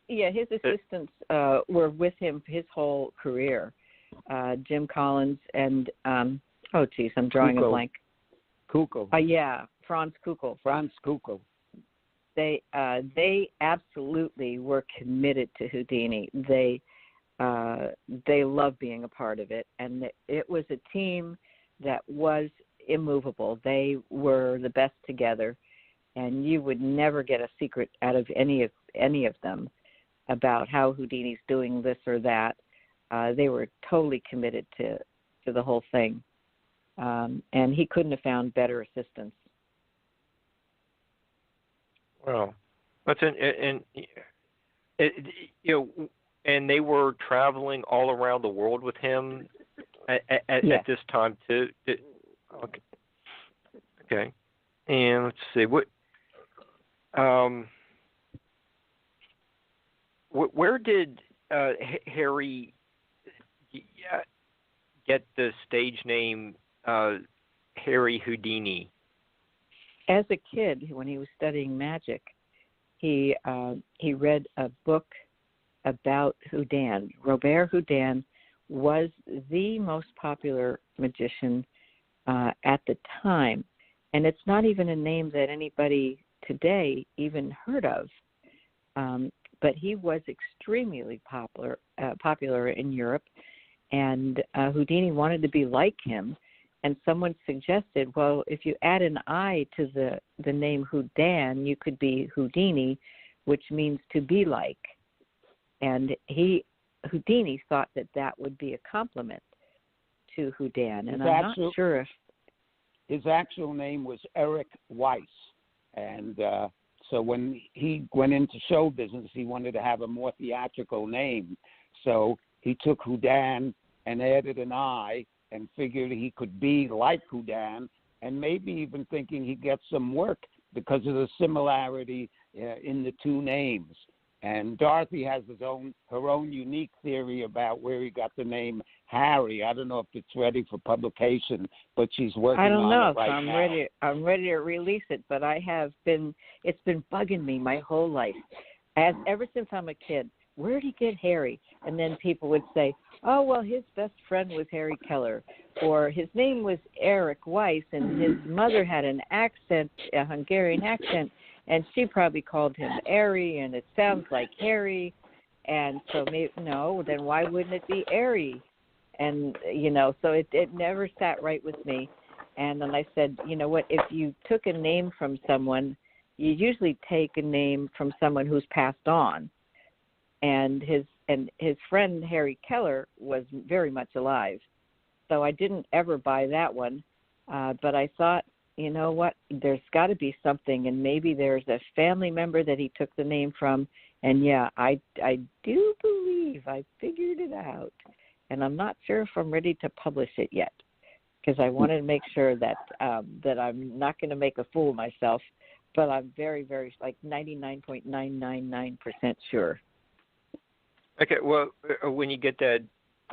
assistants were with him his whole career. Jim Collins and I'm drawing a blank. Kukl. Yeah, Franz Kukl. Franz Kukl. They absolutely were committed to Houdini. They loved being a part of it, and it was a team that was immovable. They were the best together, and you would never get a secret out of any of them about how Houdini's doing this or that. They were totally committed to the whole thing, and he couldn't have found better assistants. Well, that's and they were traveling all around the world with him at this time too. Okay. And let's see where did Harry get the stage name Harry Houdini? As a kid, when he was studying magic, he read a book about Houdin. Robert Houdin was the most popular magician at the time, and it's not even a name that anybody today even heard of. But he was extremely popular in Europe, and Houdini wanted to be like him. And someone suggested, well, if you add an I to the name Houdin, you could be Houdini, which means to be like. And Houdini thought that would be a compliment to Houdin. And I'm not sure if his actual name was Eric Weiss. And so when he went into show business, he wanted to have a more theatrical name. So he took Houdin and added an I, and figured he could be like Houdin, and maybe even thinking he'd get some work because of the similarity in the two names. And Dorothy has her own unique theory about where he got the name Harry. I don't know if it's ready for publication, but she's working on it right now. I don't know if I'm ready to release it, but it's been bugging me my whole life. Ever since I'm a kid, where did he get Harry? And then people would say, oh, well, his best friend was Harry Keller, or his name was Eric Weiss, and his mother had an accent, a Hungarian accent, and she probably called him Airy, and it sounds like Harry, and so then why wouldn't it be Airy? And, so it never sat right with me. And then I said, you know what, if you took a name from someone, you usually take a name from someone who's passed on. And his friend Harry Keller was very much alive, so I didn't ever buy that one. But I thought, you know what, there's got to be something, and maybe there's a family member that he took the name from. And I do believe I figured it out, and I'm not sure if I'm ready to publish it yet, because I wanted to make sure that I'm not going to make a fool of myself. But I'm very, very 99.999% sure. Okay, well, when you get that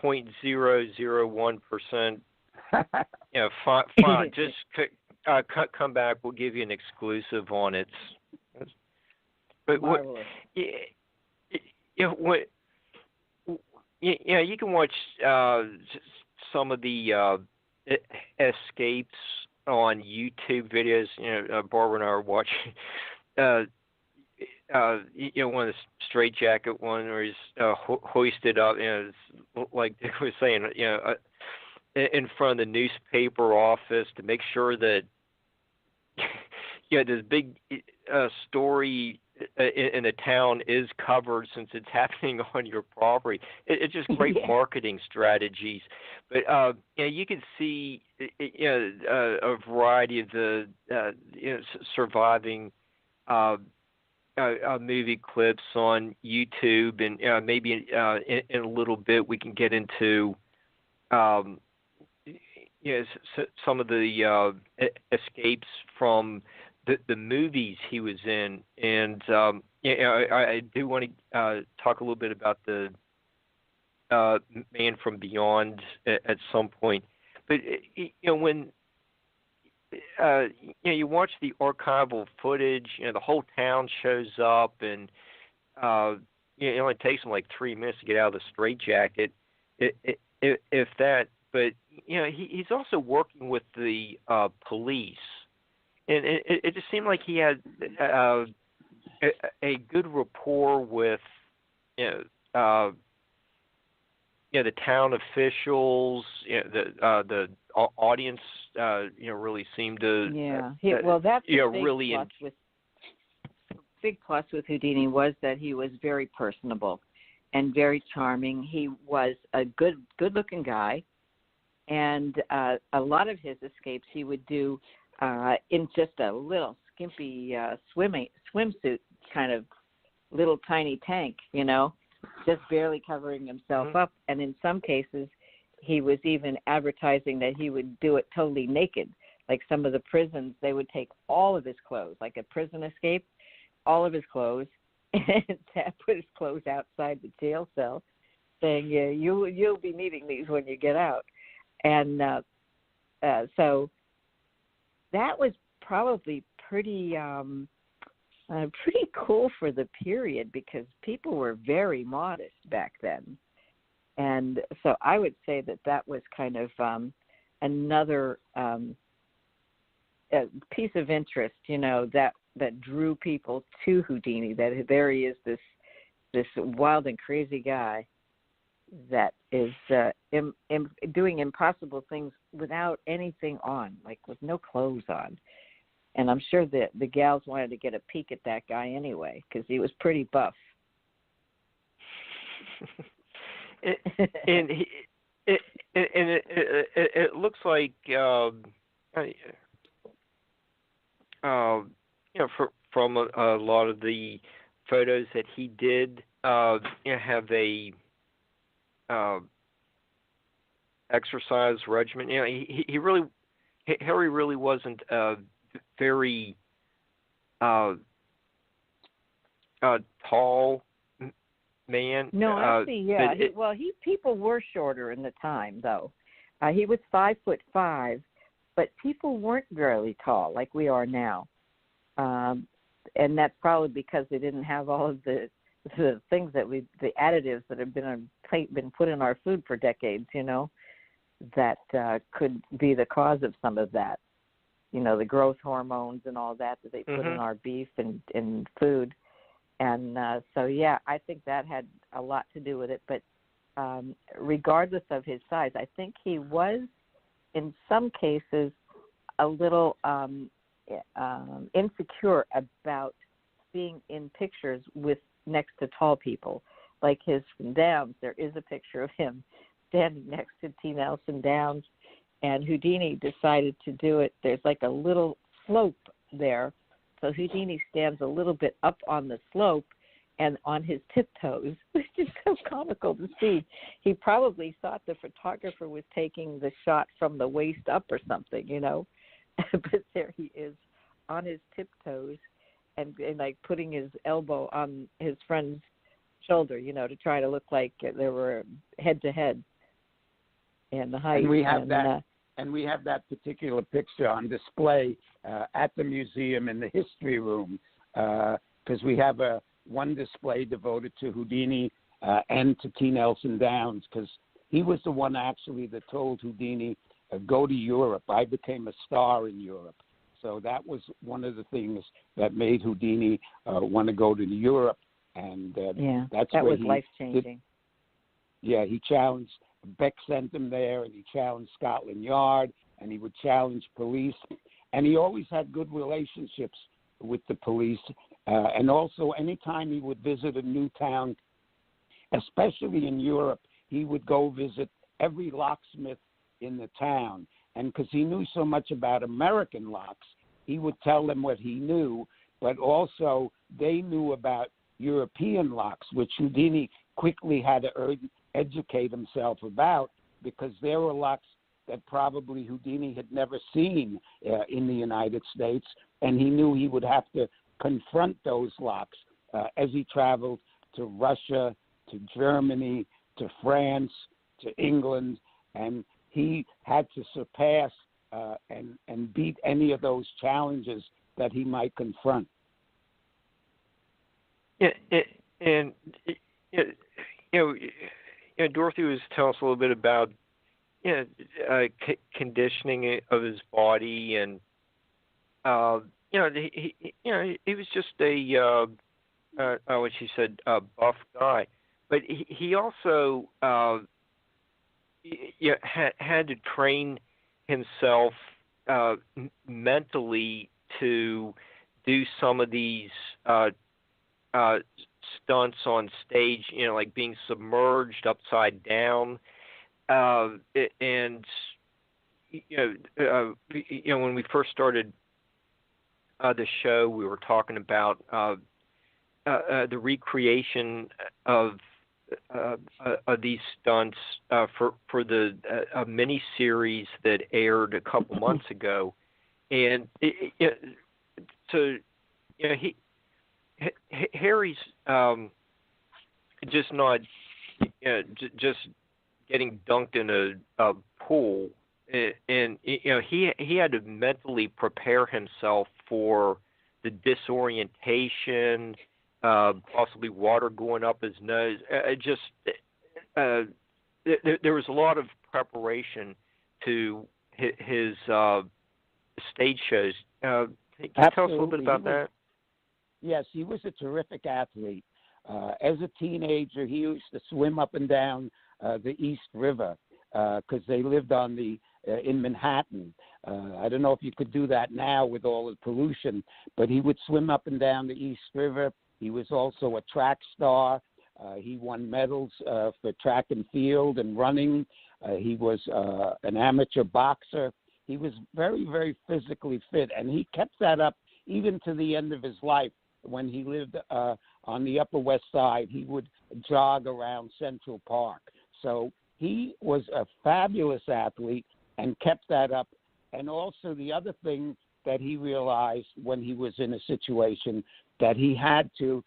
0.001%, fine. Just come back. We'll give you an exclusive on it. But you can watch some of the escapes on YouTube videos. Barbara and I are watching. One of the straitjacket one where he's hoisted up, like they were saying, in front of the newspaper office to make sure that, this big story in the town is covered since it's happening on your property. It's just great marketing strategies. But you can see a variety of the surviving movie clips on YouTube, and maybe in a little bit we can get into some of the escapes from the movies he was in, and I do want to talk a little bit about the Man from Beyond at some point. But when you watch the archival footage, the whole town shows up, and it only takes him like 3 minutes to get out of the straitjacket, if that. But he's also working with the police, and it just seemed like he had a good rapport with the town officials. The audience really seemed to that's a really big plus with Houdini was that he was very personable and very charming. He was a good-looking guy, and a lot of his escapes he would do in just a little skimpy swimsuit, kind of little tiny tank, just barely covering himself up. And in some cases, he was even advertising that he would do it totally naked. Like some of the prisons, they would take all of his clothes, like a prison escape, all of his clothes, and put his clothes outside the jail cell, saying, you'll be needing these when you get out. And so that was probably pretty cool for the period, because people were very modest back then. And so I would say that was kind of another piece of interest, that drew people to Houdini, that there he is, this wild and crazy guy that is doing impossible things without anything on, like with no clothes on. And I'm sure that the gals wanted to get a peek at that guy anyway, because he was pretty buff. It looks like from a lot of the photos that he did have a exercise regimen. Harry really wasn't very tall man. No, actually, yeah. People were shorter in the time, though. He was 5'5", but people weren't very tall like we are now, and that's probably because they didn't have all of the things the additives that have been put in our food for decades. That could be the cause of some of that. The growth hormones and all that they put in our beef and food. And I think that had a lot to do with it. But regardless of his size, I think he was, in some cases, a little insecure about being in pictures next to tall people. Like his Downs, there is a picture of him standing next to T. Nelson Downs, and Houdini decided to do it. There's like a little slope there. So Houdini stands a little bit up on the slope and on his tiptoes, which is so comical to see. He probably thought the photographer was taking the shot from the waist up or something, But there he is on his tiptoes and like putting his elbow on his friend's shoulder, to try to look like they were head to head. And the height. And we have that particular picture on display at the museum in the history room, because we have one display devoted to Houdini and to T. Nelson Downs, because he was the one actually that told Houdini, go to Europe. I became a star in Europe. So that was one of the things that made Houdini want to go to Europe. And that's that where was life-changing. He challenged. Beck sent him there, and he challenged Scotland Yard, and he would challenge police. And he always had good relationships with the police. And also, anytime he would visit a new town, especially in Europe, he would go visit every locksmith in the town. And because he knew so much about American locks, he would tell them what he knew, but also they knew about European locks, which Houdini quickly had to educate himself about, because there were locks that probably Houdini had never seen in the United States, and he knew he would have to confront those locks as he traveled to Russia, to Germany, to France, to England, and he had to surpass and beat any of those challenges that he might confront. Yeah, and Dorothy was telling us a little bit about conditioning of his body, and he was just what she said, a buff guy, but he also had to train himself mentally to do some of these stunts on stage, like being submerged upside down, and when we first started the show, we were talking about the recreation of these stunts for the mini series that aired a couple months ago, and Harry's just not just getting dunked in a pool, and he had to mentally prepare himself for the disorientation, possibly water going up his nose. There was a lot of preparation to his stage shows. Can you tell us a little bit about that? Yes, he was a terrific athlete. As a teenager, he used to swim up and down the East River because they lived on in Manhattan. I don't know if you could do that now with all the pollution, but he would swim up and down the East River. He was also a track star. He won medals for track and field and running. He was an amateur boxer. He was very, very physically fit, and he kept that up even to the end of his life. When he lived on the Upper West Side, he would jog around Central Park. So he was a fabulous athlete and kept that up. And also the other thing that he realized when he was in a situation that he had to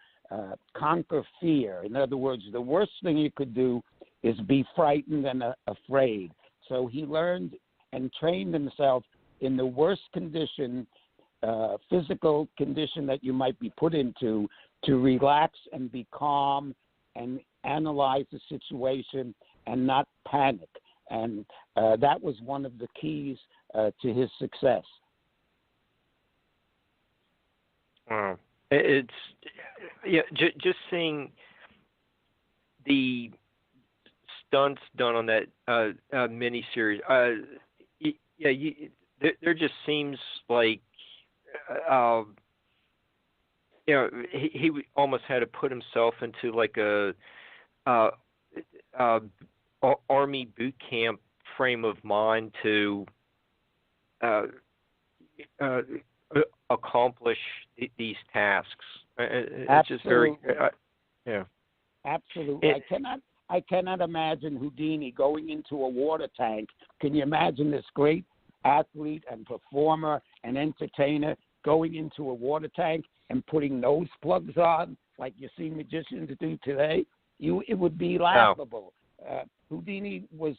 conquer fear. In other words, the worst thing you could do is be frightened and afraid. So he learned and trained himself in the worst condition, physical condition that you might be put into, to relax and be calm and analyze the situation and not panic. And that was one of the keys to his success. Wow. It's just seeing the stunts done on that mini series. There just seems like he almost had to put himself into like a army boot camp frame of mind to accomplish these tasks. It's Absolutely. just very, Absolutely. I cannot imagine Houdini going into a water tank. Can you imagine this great athlete and performer and entertainer going into a water tank and putting nose plugs on like you see magicians do today? It would be laughable. No. Houdini was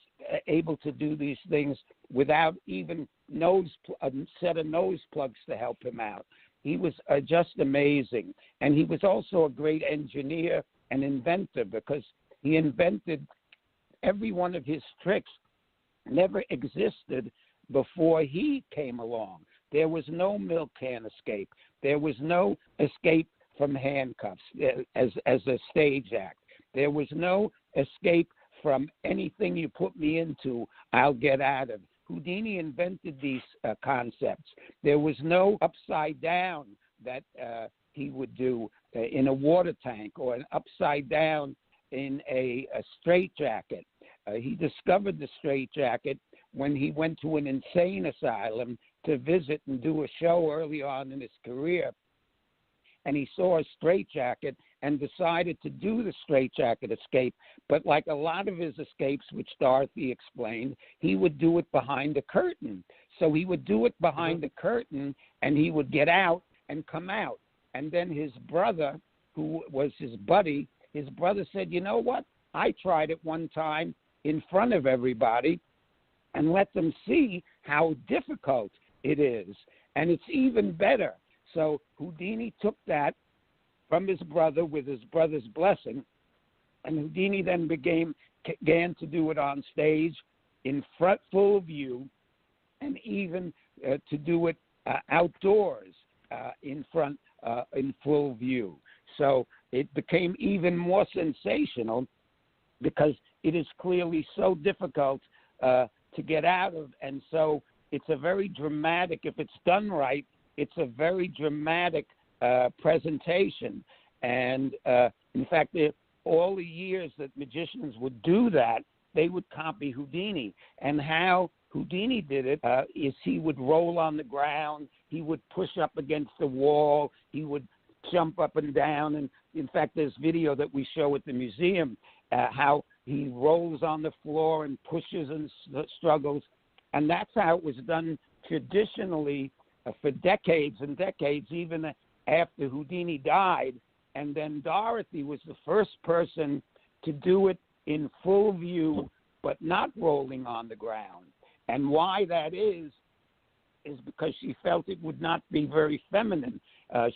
able to do these things without even a set of nose plugs to help him out. He was just amazing. And he was also a great engineer and inventor because he invented every one of his tricks never existed before he came along. There was no milk can escape. There was no escape from handcuffs as a stage act. There was no escape from anything you put me into, I'll get out of. Houdini invented these concepts. There was no upside down that he would do in a water tank or an upside down in a straitjacket. He discovered the straitjacket when he went to an insane asylum to visit and do a show early on in his career. And he saw a straitjacket and decided to do the straitjacket escape. But like a lot of his escapes, which Dorothy explained, he would do it behind a curtain. So he would do it behind the curtain, and he would get out and come out. And then his brother, who was his buddy, his brother said, you know what? I tried it one time in front of everybody and let them see how difficult it is. And it's even better. So Houdini took that from his brother with his brother's blessing, and Houdini then began to do it on stage in front, full view, and even to do it outdoors in front, in full view. So it became even more sensational because it is clearly so difficult to get out of, and so it's a very dramatic, if it's done right, it's a very dramatic presentation. And in fact, all the years that magicians would do that, they would copy Houdini. And how Houdini did it is he would roll on the ground, he would push up against the wall, he would jump up and down. And in fact, there's video that we show at the museum how he rolls on the floor and pushes and struggles. And that's how it was done traditionally for decades and decades, even after Houdini died. And then Dorothy was the first person to do it in full view, but not rolling on the ground. And why that is because she felt it would not be very feminine.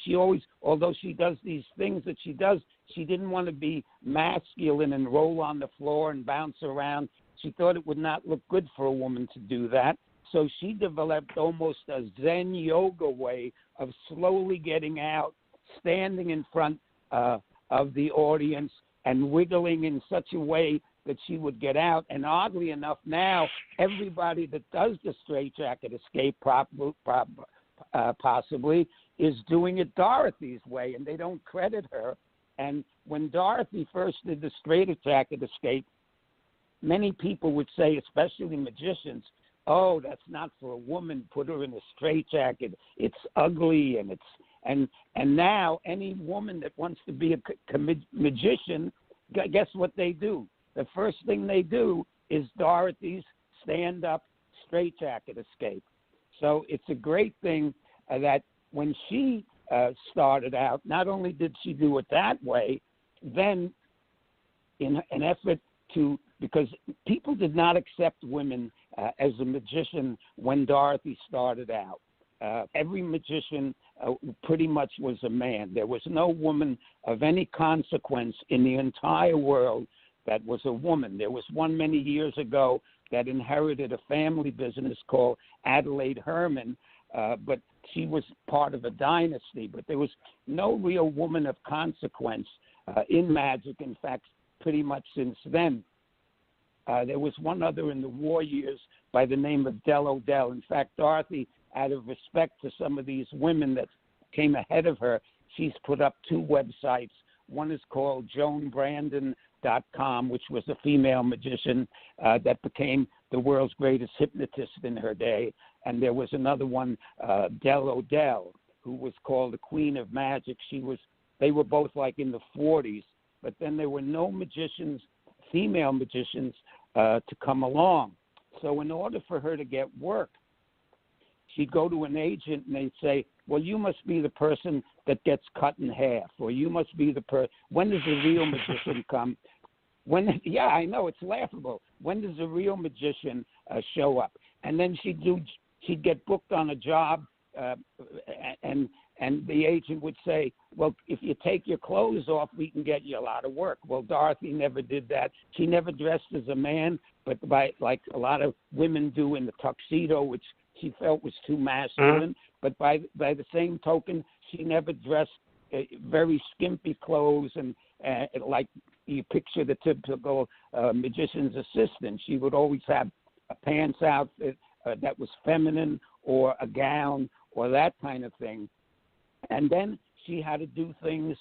She always, although she does these things that she does, she didn't want to be masculine and roll on the floor and bounce around. She thought it would not look good for a woman to do that. So she developed almost a Zen yoga way of slowly getting out, standing in front of the audience and wiggling in such a way that she would get out. And oddly enough, now everybody that does the straitjacket escape possibly is doing it Dorothy's way, and they don't credit her. And when Dorothy first did the straitjacket escape, many people would say, especially magicians, oh, that's not for a woman. Put her in a straitjacket. It's ugly, and now any woman that wants to be a magician, guess what they do? The first thing they do is Dorothy's stand-up straitjacket escape. So it's a great thing that when she started out, not only did she do it that way, then in an effort to, because people did not accept women as a magician when Dorothy started out. Every magician pretty much was a man. There was no woman of any consequence in the entire world that was a woman. There was one many years ago that inherited a family business called Adelaide Herman, but she was part of a dynasty. But there was no real woman of consequence in magic. In fact, pretty much since then. There was one other in the war years by the name of Dell O'Dell. In fact, Dorothy, out of respect to some of these women that came ahead of her, she's put up two websites. One is called JoanBrandon.com, which was a female magician that became the world's greatest hypnotist in her day. And there was another one, Dell O'Dell, who was called the Queen of Magic. They were both like in the 40s, but then there were no magicians, female magicians, to come along. So in order for her to get work, she'd go to an agent and they'd say, well, you must be the person that gets cut in half, or you must be the person. When does the real magician come? Yeah, I know, it's laughable. When does a real magician show up? And then she'd get booked on a job, and the agent would say, well, if you take your clothes off, we can get you a lot of work. Well, Dorothy never did that. She never dressed as a man, but like a lot of women do in the tuxedo, which she felt was too masculine. But by the same token, she never dressed very skimpy clothes and like you picture the typical magician's assistant. She would always have a pants outfit that was feminine, or a gown, or that kind of thing. And then she had to do things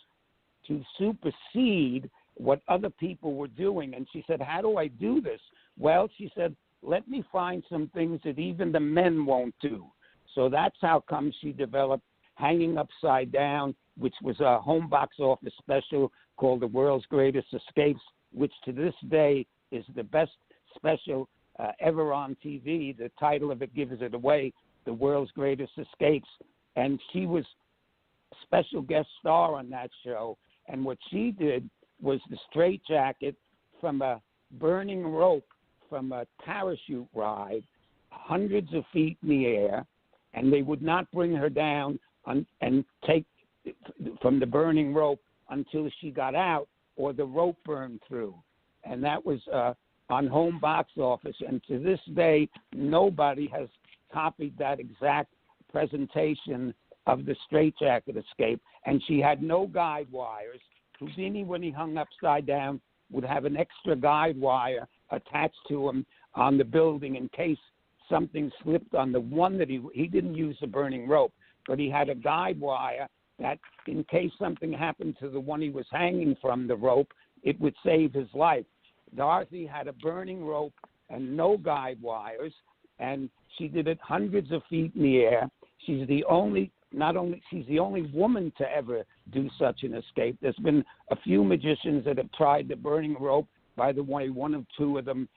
to supersede what other people were doing. And she said, how do I do this? Well, she said, let me find some things that even the men won't do. So that's how come she developed Hanging Upside Down, which was a home box office special called The World's Greatest Escapes, which to this day is the best special ever on TV. The title of it gives it away, The World's Greatest Escapes. And she was a special guest star on that show. And what she did was the straitjacket from a burning rope from a parachute ride, hundreds of feet in the air, and they would not bring her down and take from the burning rope until she got out or the rope burned through. And that was on home box office. And to this day, nobody has copied that exact presentation of the straitjacket escape. And she had no guide wires. Houdini, when he hung upside down, would have an extra guide wire attached to him on the building in case something slipped on the one that he didn't use the burning rope, but he had a guide wire that in case something happened to the one he was hanging from the rope, it would save his life. Dorothy had a burning rope and no guide wires, and she did it hundreds of feet in the air. She's the only woman to ever do such an escape. There's been a few magicians that have tried the burning rope. By the way, one or two of them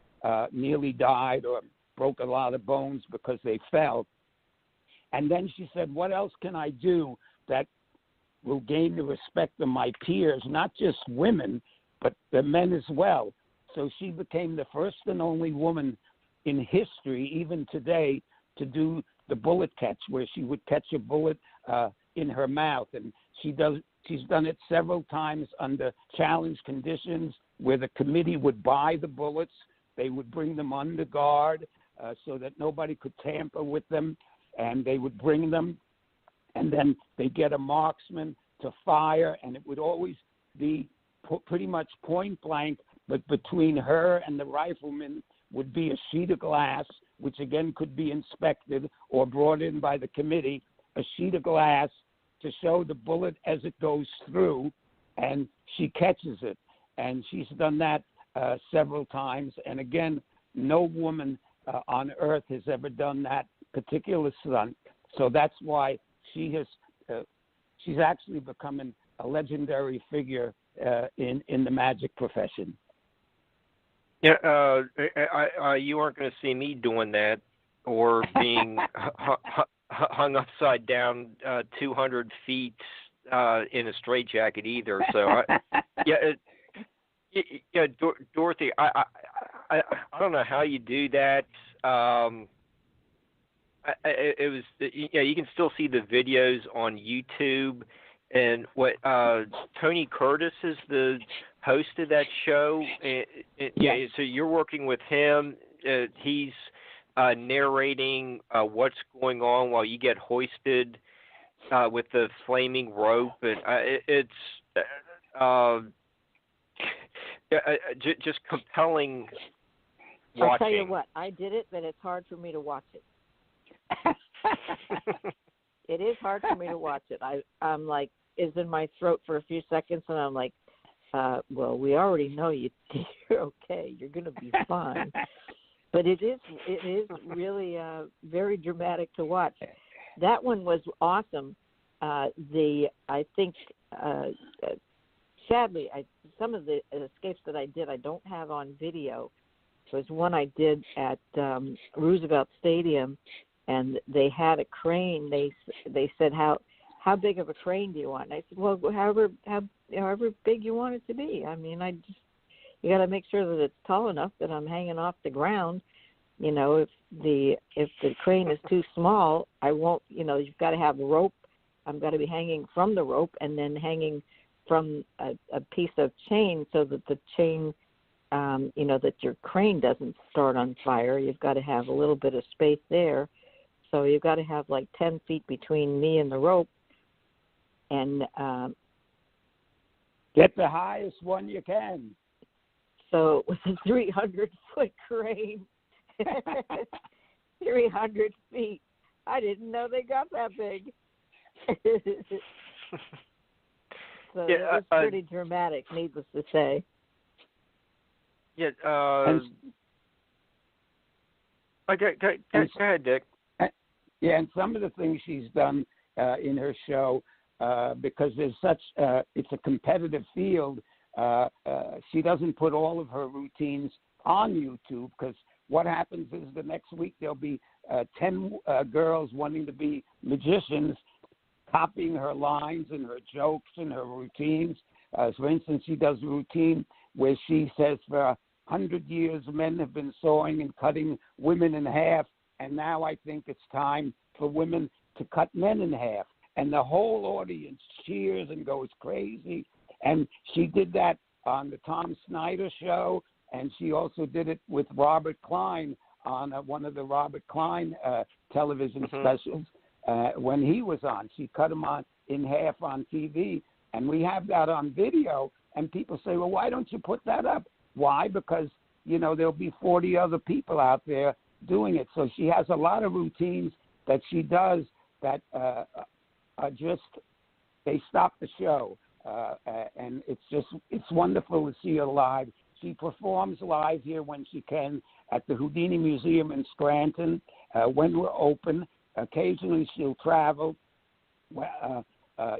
nearly died or broke a lot of bones because they fell. And then she said, what else can I do that will gain the respect of my peers, not just women, but the men as well? So she became the first and only woman in history, even today, to do the bullet catch, where she would catch a bullet in her mouth. And she's done it several times under challenge conditions where the committee would buy the bullets. They would bring them under guard so that nobody could tamper with them, and they would bring them, and then they get a marksman to fire, and it would always be pretty much point blank, but between her and the rifleman would be a sheet of glass, which again could be inspected or brought in by the committee, a sheet of glass to show the bullet as it goes through, and she catches it. And she's done that several times. And again, no woman on earth has ever done that particular stunt. So that's why she's actually becoming a legendary figure in the magic profession. Yeah, you aren't going to see me doing that or being hung upside down 200 feet in a straitjacket either. So, Dorothy, I don't know how you do that. It was, you can still see the videos on YouTube. And what Tony Curtis is the host of that show. Yes. So you're working with him. He's narrating what's going on while you get hoisted with the flaming rope, and it's just compelling watching. I'll tell you what, I did it, but it's hard for me to watch it. It is hard for me to watch it. I'm like, it's in my throat for a few seconds, and I'm like, well, we already know you're okay. You're going to be fine. But it is really very dramatic to watch. That one was awesome. I think, sadly, some of the escapes that I did, I don't have on video. There was one I did at Roosevelt Stadium, and they had a crane. They said, how big of a crane do you want? And I said, well, however big you want it to be. I mean, you got to make sure that it's tall enough that I'm hanging off the ground. You know, if the crane is too small, I won't. You know, you've got to have a rope. I'm going to be hanging from the rope and then hanging from a piece of chain so that the chain, that your crane doesn't start on fire. You've got to have a little bit of space there. So you've got to have like 10 feet between me and the rope. And get the highest one you can. So with a 300-foot crane, 300 feet. I didn't know they got that big. So it was pretty dramatic, needless to say. Yeah. Go ahead, Dick. Yeah, and some of the things she's done in her show, because there's it's a competitive field, she doesn't put all of her routines on YouTube, because what happens is the next week there'll be 10 girls wanting to be magicians, copying her lines and her jokes and her routines. For instance, she does a routine where she says for 100 years men have been sawing and cutting women in half, and now I think it's time for women to cut men in half. And the whole audience cheers and goes crazy. And she did that on the Tom Snyder show, and she also did it with Robert Klein on one of the Robert Klein television specials when he was on. She cut him in half on TV, and we have that on video, and people say, well, why don't you put that up? Why? Because, there'll be 40 other people out there doing it. So she has a lot of routines that she does that are just, they stop the show. And it's wonderful to see her live. She performs live here when she can at the Houdini Museum in Scranton when we're open. Occasionally she'll travel.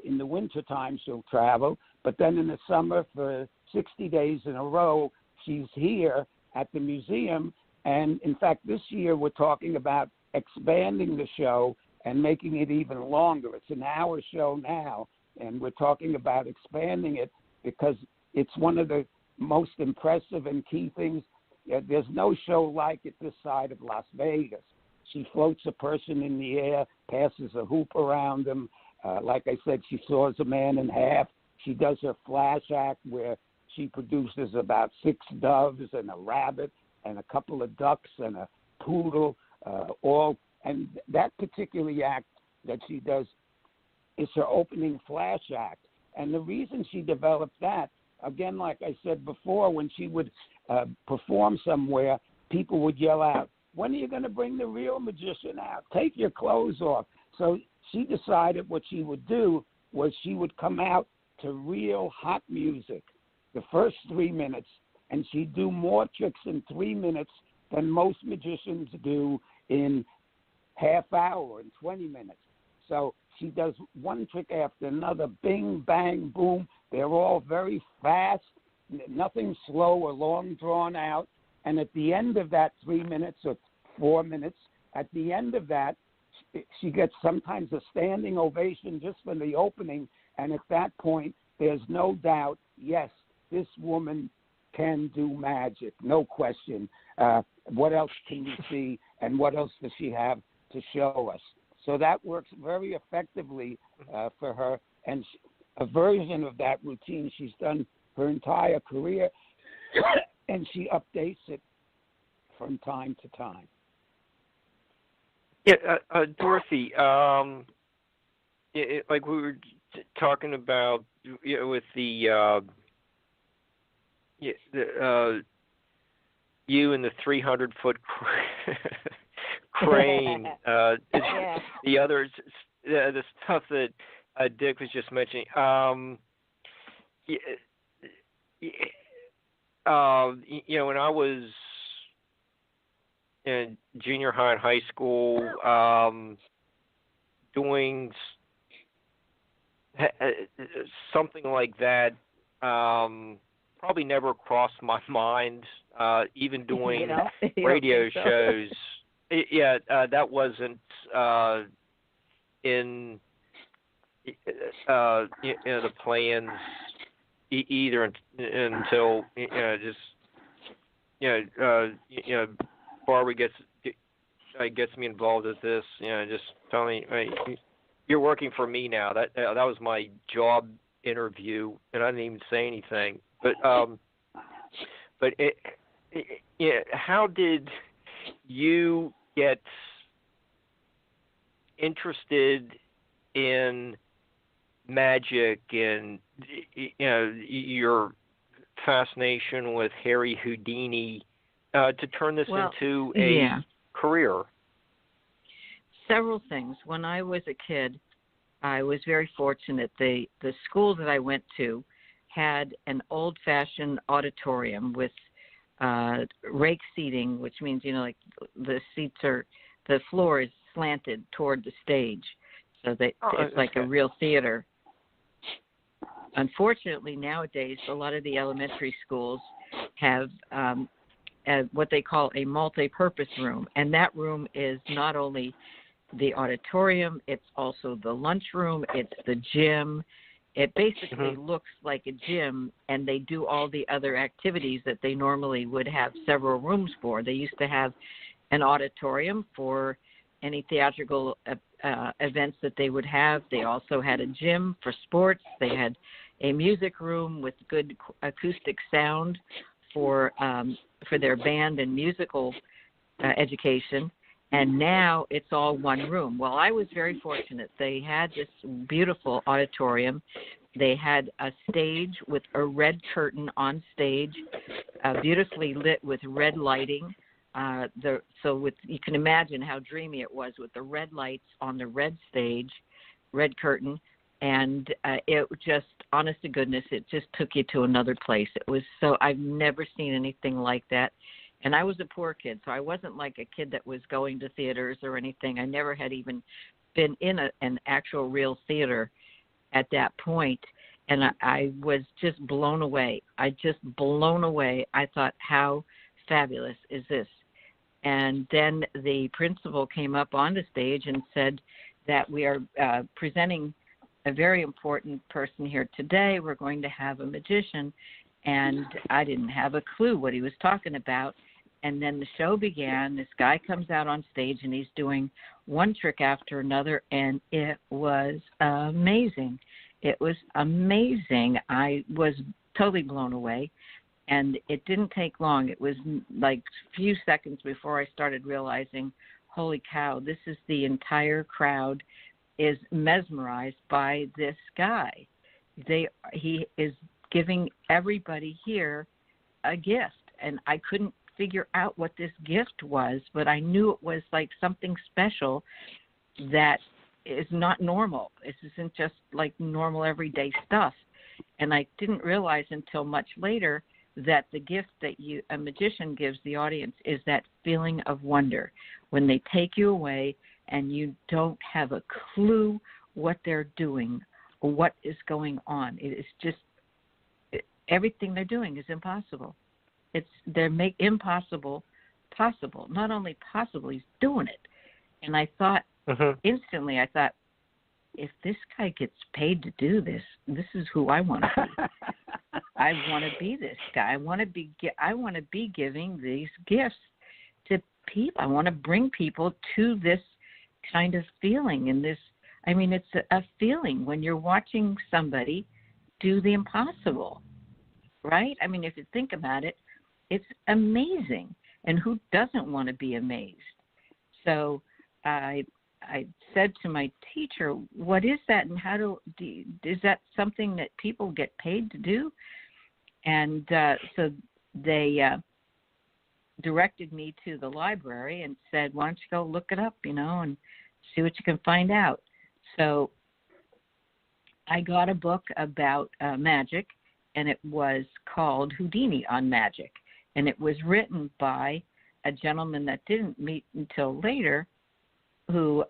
In the wintertime she'll travel, but then in the summer for 60 days in a row, she's here at the museum. And in fact, this year we're talking about expanding the show and making it even longer. It's an hour show now, and we're talking about expanding it because it's one of the most impressive and key things. There's no show like it this side of Las Vegas. She floats a person in the air, passes a hoop around them. Like I said, she saws a man in half. She does her flash act where she produces about 6 doves and a rabbit and a couple of ducks and a poodle, and that particular act that she does is her opening flash act. And the reason she developed that, again, like I said before, when she would perform somewhere, people would yell out, when are you going to bring the real magician out? Take your clothes off. So she decided what she would do was she would come out to real hot music the first 3 minutes, and she'd do more tricks in 3 minutes than most magicians do in half hour and 20 minutes. So she does one trick after another, bing, bang, boom. They're all very fast, nothing slow or long drawn out. And at the end of that 3 minutes or 4 minutes, at the end of that, she gets sometimes a standing ovation just for the opening. And at that point, there's no doubt, yes, this woman can do magic, no question. What else can we see, and what else does she have to show us? So that works very effectively for her. And a version of that routine she's done her entire career, and she updates it from time to time. Yeah, Dorothy, like we were talking about with the you and the 300-foot crane, the others, the stuff that Dick was just mentioning. When I was in junior high and high school, doing something like that probably never crossed my mind. Even doing radio shows, that wasn't in the plans either until Barbara gets me involved with this. Just tell me, you're working for me now. That was my job interview, and I didn't even say anything. But how did you get interested in magic and your fascination with Harry Houdini to turn this into a career? Several things. When I was a kid, I was very fortunate. The school that I went to had an old-fashioned auditorium with rake seating, which means, like the floor is slanted toward the stage, so that it's like a real theater. Unfortunately, nowadays, a lot of the elementary schools have what they call a multi-purpose room, and that room is not only the auditorium, it's also the lunchroom, it's the gym, It basically looks like a gym, and they do all the other activities that they normally would have several rooms for. They used to have an auditorium for any theatrical events that they would have. They also had a gym for sports. They had a music room with good acoustic sound for their band and musical education. And now it's all one room. Well, I was very fortunate. They had this beautiful auditorium. They had a stage with a red curtain on stage, beautifully lit with red lighting. You can imagine how dreamy it was with the red lights on the red stage, red curtain, and it just, honest to goodness, it just took you to another place. It was so, I've never seen anything like that. And I was a poor kid, so I wasn't like a kid that was going to theaters or anything. I never had even been in an actual real theater at that point. And I was just blown away. I thought, how fabulous is this? And then the principal came up on the stage and said that we are presenting a very important person here today. We're going to have a magician. And I didn't have a clue what he was talking about. And then the show began. This guy comes out on stage, and he's doing one trick after another, and it was amazing. It was amazing. I was totally blown away, and it didn't take long. It was like a few seconds before I started realizing, holy cow, this is the entire crowd is mesmerized by this guy. He is giving everybody here a gift, and I couldn't figure out what this gift was, but I knew it was like something special that is not normal. This isn't just like normal everyday stuff. And I didn't realize until much later that the gift that a magician gives the audience is that feeling of wonder. When they take you away and you don't have a clue what they're doing or what is going on. It is just, everything they're doing is impossible. They make impossible possible. Not only possible, he's doing it. And I thought, instantly, if this guy gets paid to do this, this is who I want to be. I want to be this guy. I want to be giving these gifts to people. I want to bring people to this kind of feeling. And this, I mean, it's a feeling when you're watching somebody do the impossible, right? I mean, if you think about it, it's amazing. And who doesn't want to be amazed? So I said to my teacher, what is that, and is that something that people get paid to do? And so they directed me to the library and said, why don't you go look it up, and see what you can find out. So I got a book about magic, and it was called Houdini on Magic. And it was written by a gentleman that didn't meet until later, who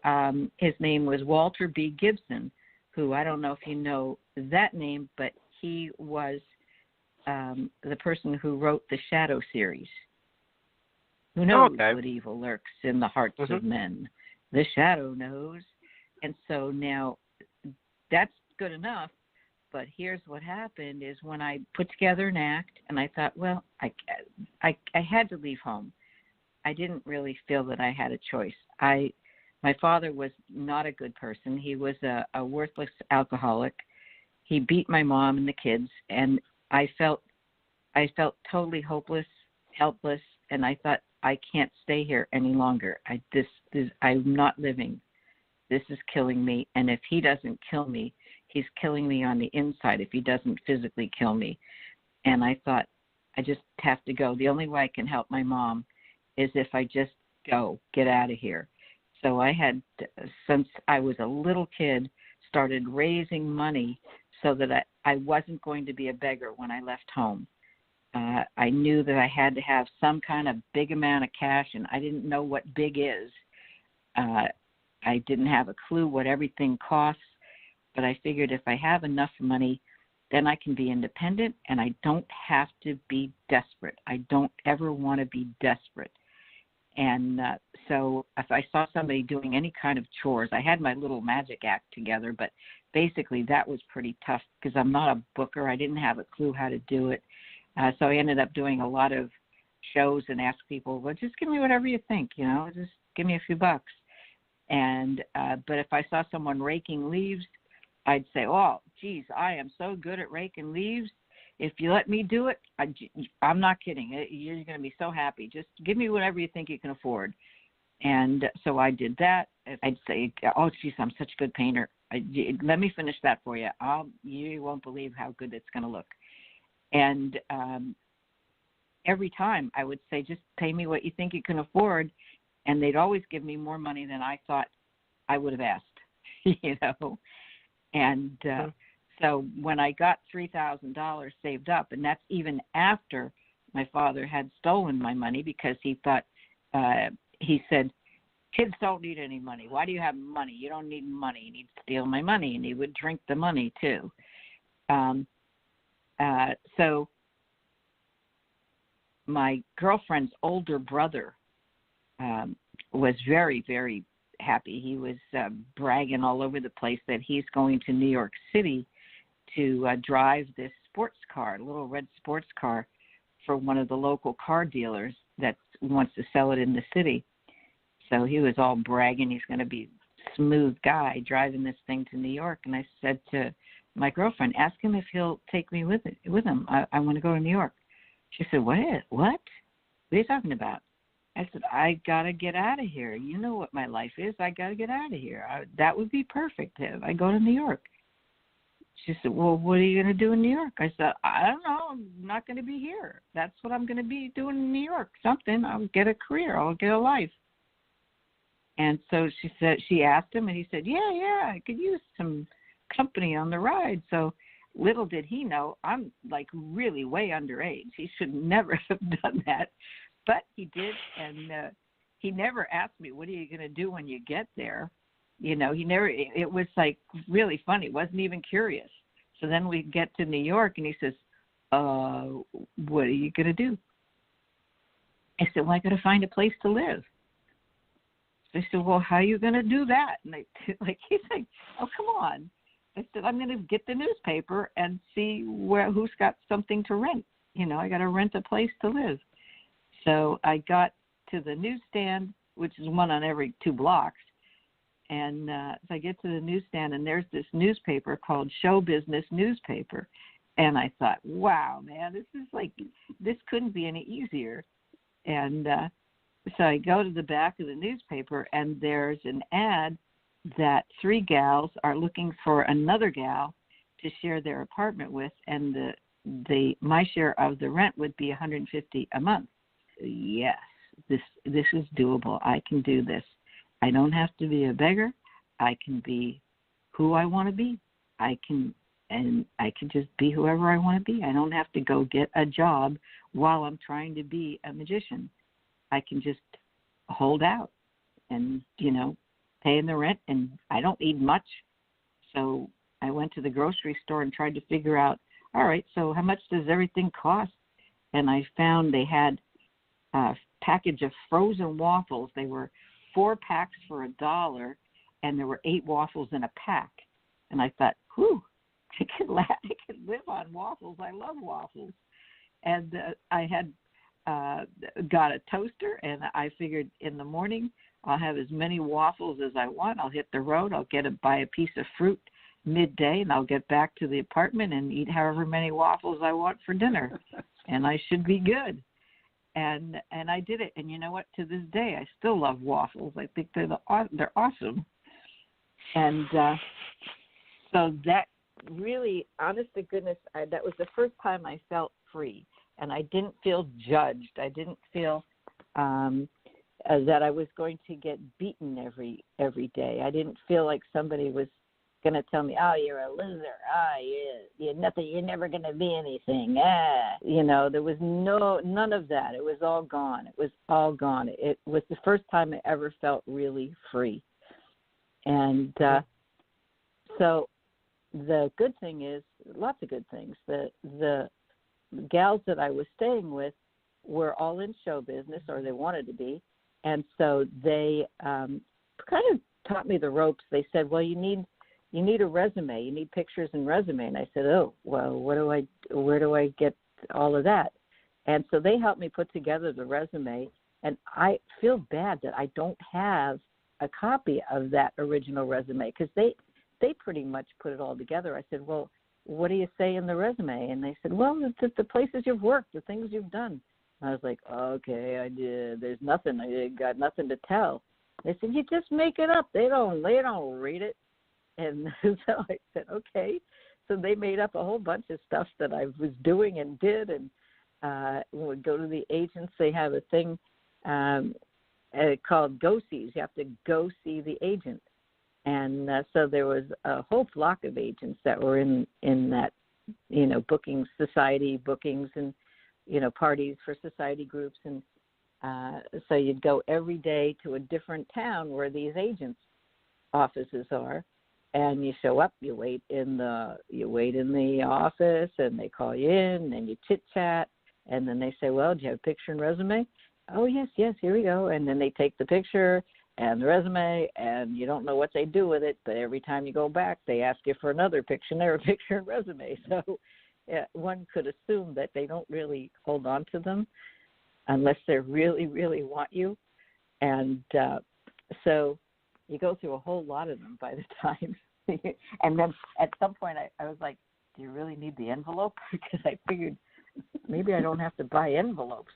his name was Walter B. Gibson, who I don't know if you know that name, but he was the person who wrote the Shadow series. Who knows what evil lurks in the hearts of men? The Shadow knows. And so now that's good enough. But here's what happened is when I put together an act, and I thought, well, I had to leave home. I didn't really feel that I had a choice. My father was not a good person. He was a worthless alcoholic. He beat my mom and the kids, and I felt totally hopeless, helpless, and I thought, I can't stay here any longer. I'm not living. This is killing me, and if he doesn't kill me, he's killing me on the inside if he doesn't physically kill me. And I thought, I just have to go. The only way I can help my mom is if I just get out of here. So I had, since I was a little kid, started raising money so that I wasn't going to be a beggar when I left home. I knew that I had to have some kind of big amount of cash, and I didn't know what big is. I didn't have a clue what everything costs, but I figured if I have enough money, then I can be independent, and I don't have to be desperate. I don't ever want to be desperate. And so if I saw somebody doing any kind of chores, I had my little magic act together, but basically that was pretty tough because I'm not a booker. I didn't have a clue how to do it. So I ended up doing a lot of shows and asked people, well, just give me whatever you think, just give me a few bucks. And but if I saw someone raking leaves, I'd say, oh, geez, I am so good at raking leaves. If you let me do it, I'm not kidding. You're going to be so happy. Just give me whatever you think you can afford. And so I did that. I'd say, oh, geez, I'm such a good painter. Let me finish that for you. You won't believe how good it's going to look. And every time I would say, just pay me what you think you can afford. And they'd always give me more money than I thought I would have asked, And so when I got $3,000 saved up, and that's even after my father had stolen my money because he thought, he said, kids don't need any money. Why do you have money? You don't need money. You need to steal my money. And he would drink the money too. So my girlfriend's older brother was very, very happy. He was bragging all over the place that he's going to New York City to drive this sports car, a little red sports car, for one of the local car dealers that wants to sell it in the city. So he was all bragging. He's going to be a smooth guy driving this thing to New York. And I said to my girlfriend, ask him if he'll take me with him. I want to go to New York. She said, what? What are you talking about? I said, I got to get out of here. You know what my life is. I got to get out of here. That would be perfect if I go to New York. She said, well, what are you going to do in New York? I said, I don't know. I'm not going to be here. That's what I'm going to be doing in New York. Something. I'll get a career. I'll get a life. And so she asked him, and he said, yeah, I could use some company on the ride. So little did he know, I'm like really way underage. He should never have done that. But he did, and he never asked me, what are you going to do when you get there? He never, it was like really funny. Wasn't even curious. So then we get to New York, and he says, what are you going to do? I said, well, I got to find a place to live. So I said, well, how are you going to do that? And he's like, oh, come on. I said, I'm going to get the newspaper and see who's got something to rent. I got to rent a place to live. So I got to the newsstand, which is one on every 2 blocks. And so I get to the newsstand, and there's this newspaper called Show Business Newspaper. And I thought, wow, man, this couldn't be any easier. And so I go to the back of the newspaper, and there's an ad that 3 gals are looking for another gal to share their apartment with, and my share of the rent would be $150 a month. Yes, this is doable. I can do this. I don't have to be a beggar. I can be who I want to be. I can just be whoever I want to be. I don't have to go get a job while I'm trying to be a magician. I can just hold out and, paying the rent, and I don't need much. So I went to the grocery store and tried to figure out, all right, so how much does everything cost? And I found they had a package of frozen waffles. They were 4 packs for $1, and there were 8 waffles in a pack. And I thought, whew, I can live on waffles. I love waffles. And I had got a toaster, and I figured in the morning I'll have as many waffles as I want. I'll hit the road. I'll buy a piece of fruit midday, and I'll get back to the apartment and eat however many waffles I want for dinner, and I should be good. And I did it. And you know what? To this day, I still love waffles. I think they're awesome. And so that really, honest to goodness, that was the first time I felt free. And I didn't feel judged. I didn't feel that I was going to get beaten every day. I didn't feel like somebody was going to tell me, oh, you're a loser. You're nothing. You're never going to be anything. There was none of that. It was all gone. It was all gone. It was the first time I ever felt really free. And so the good thing is, lots of good things. The gals that I was staying with were all in show business, or they wanted to be, And so they kind of taught me the ropes. They said, well, you need a resume. You need pictures and resume. And I said, oh, well, where do I get all of that? And so they helped me put together the resume. And I feel bad that I don't have a copy of that original resume because they pretty much put it all together. I said, well, what do you say in the resume? And they said, well, the places you've worked, the things you've done. And I was like, okay, I did. There's nothing. I got nothing to tell. They said, you just make it up. They don't read it. And so I said, okay. So they made up a whole bunch of stuff that I was doing and did. And when we go to the agents, they have a thing called go-sees. You have to go see the agent. And so there was a whole flock of agents that were in that, bookings, society bookings and, parties for society groups. And so you'd go every day to a different town where these agents' offices are. And you show up, you wait in the office, and they call you in, and you chit-chat. And then they say, well, do you have a picture and resume? Oh, yes, here we go. And then they take the picture and the resume, and you don't know what they do with it, but every time you go back, they ask you for another picture and resume. So one could assume that they don't really hold on to them unless they really, really want you. And so you go through a whole lot of them by the time. And then at some point I was like, do you really need the envelope? Because I figured maybe I don't have to buy envelopes.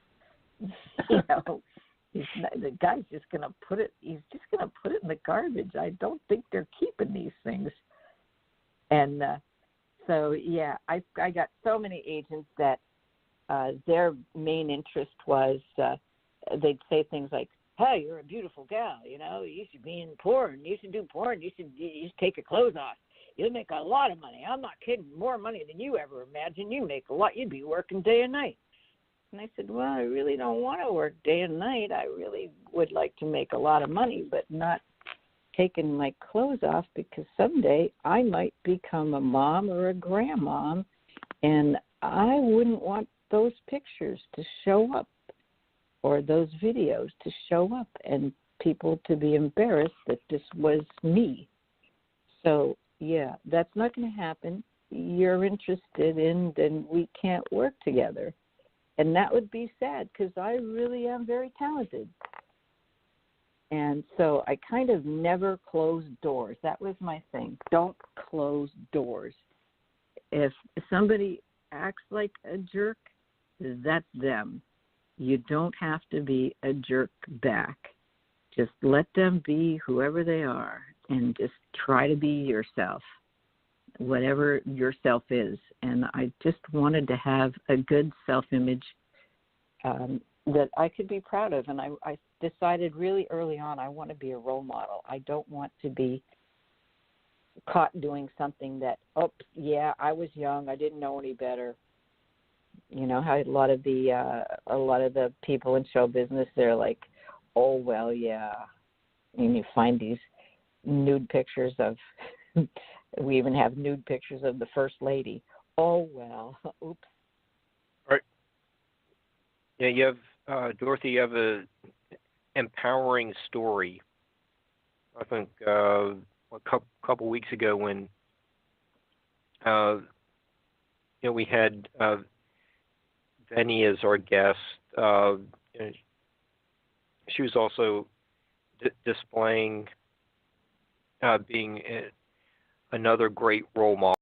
The guy's just going to put it, he's just going to put it in the garbage. I don't think they're keeping these things. And so, yeah, I got so many agents that their main interest was they'd say things like, hey, you're a beautiful gal, you should be in porn. You should do porn. You should take your clothes off. You'll make a lot of money. I'm not kidding. More money than you ever imagined. You make a lot. You'd be working day and night. And I said, well, I really don't want to work day and night. I really would like to make a lot of money, but not taking my clothes off because someday I might become a mom or a grandmom, and I wouldn't want those pictures to show up or those videos to show up and people to be embarrassed that this was me. So, yeah, that's not going to happen. You're interested in, then we can't work together. And that would be sad because I really am very talented. And so I kind of never closed doors. That was my thing. Don't close doors. If somebody acts like a jerk, that's them. You don't have to be a jerk back. Just let them be whoever they are and just try to be yourself, whatever yourself is. And I just wanted to have a good self-image that I could be proud of. And I decided really early on I want to be a role model. I don't want to be caught doing something that, I was young, I didn't know any better. How a lot of the people in show business, they're like, oh, well, yeah. And you find these nude pictures of, we even have nude pictures of the First Lady. Oh, well, oops. All right. Yeah, you have, Dorothy, you have a empowering story. I think a couple weeks ago when, we had Benny as our guest. She was also displaying being another great role model.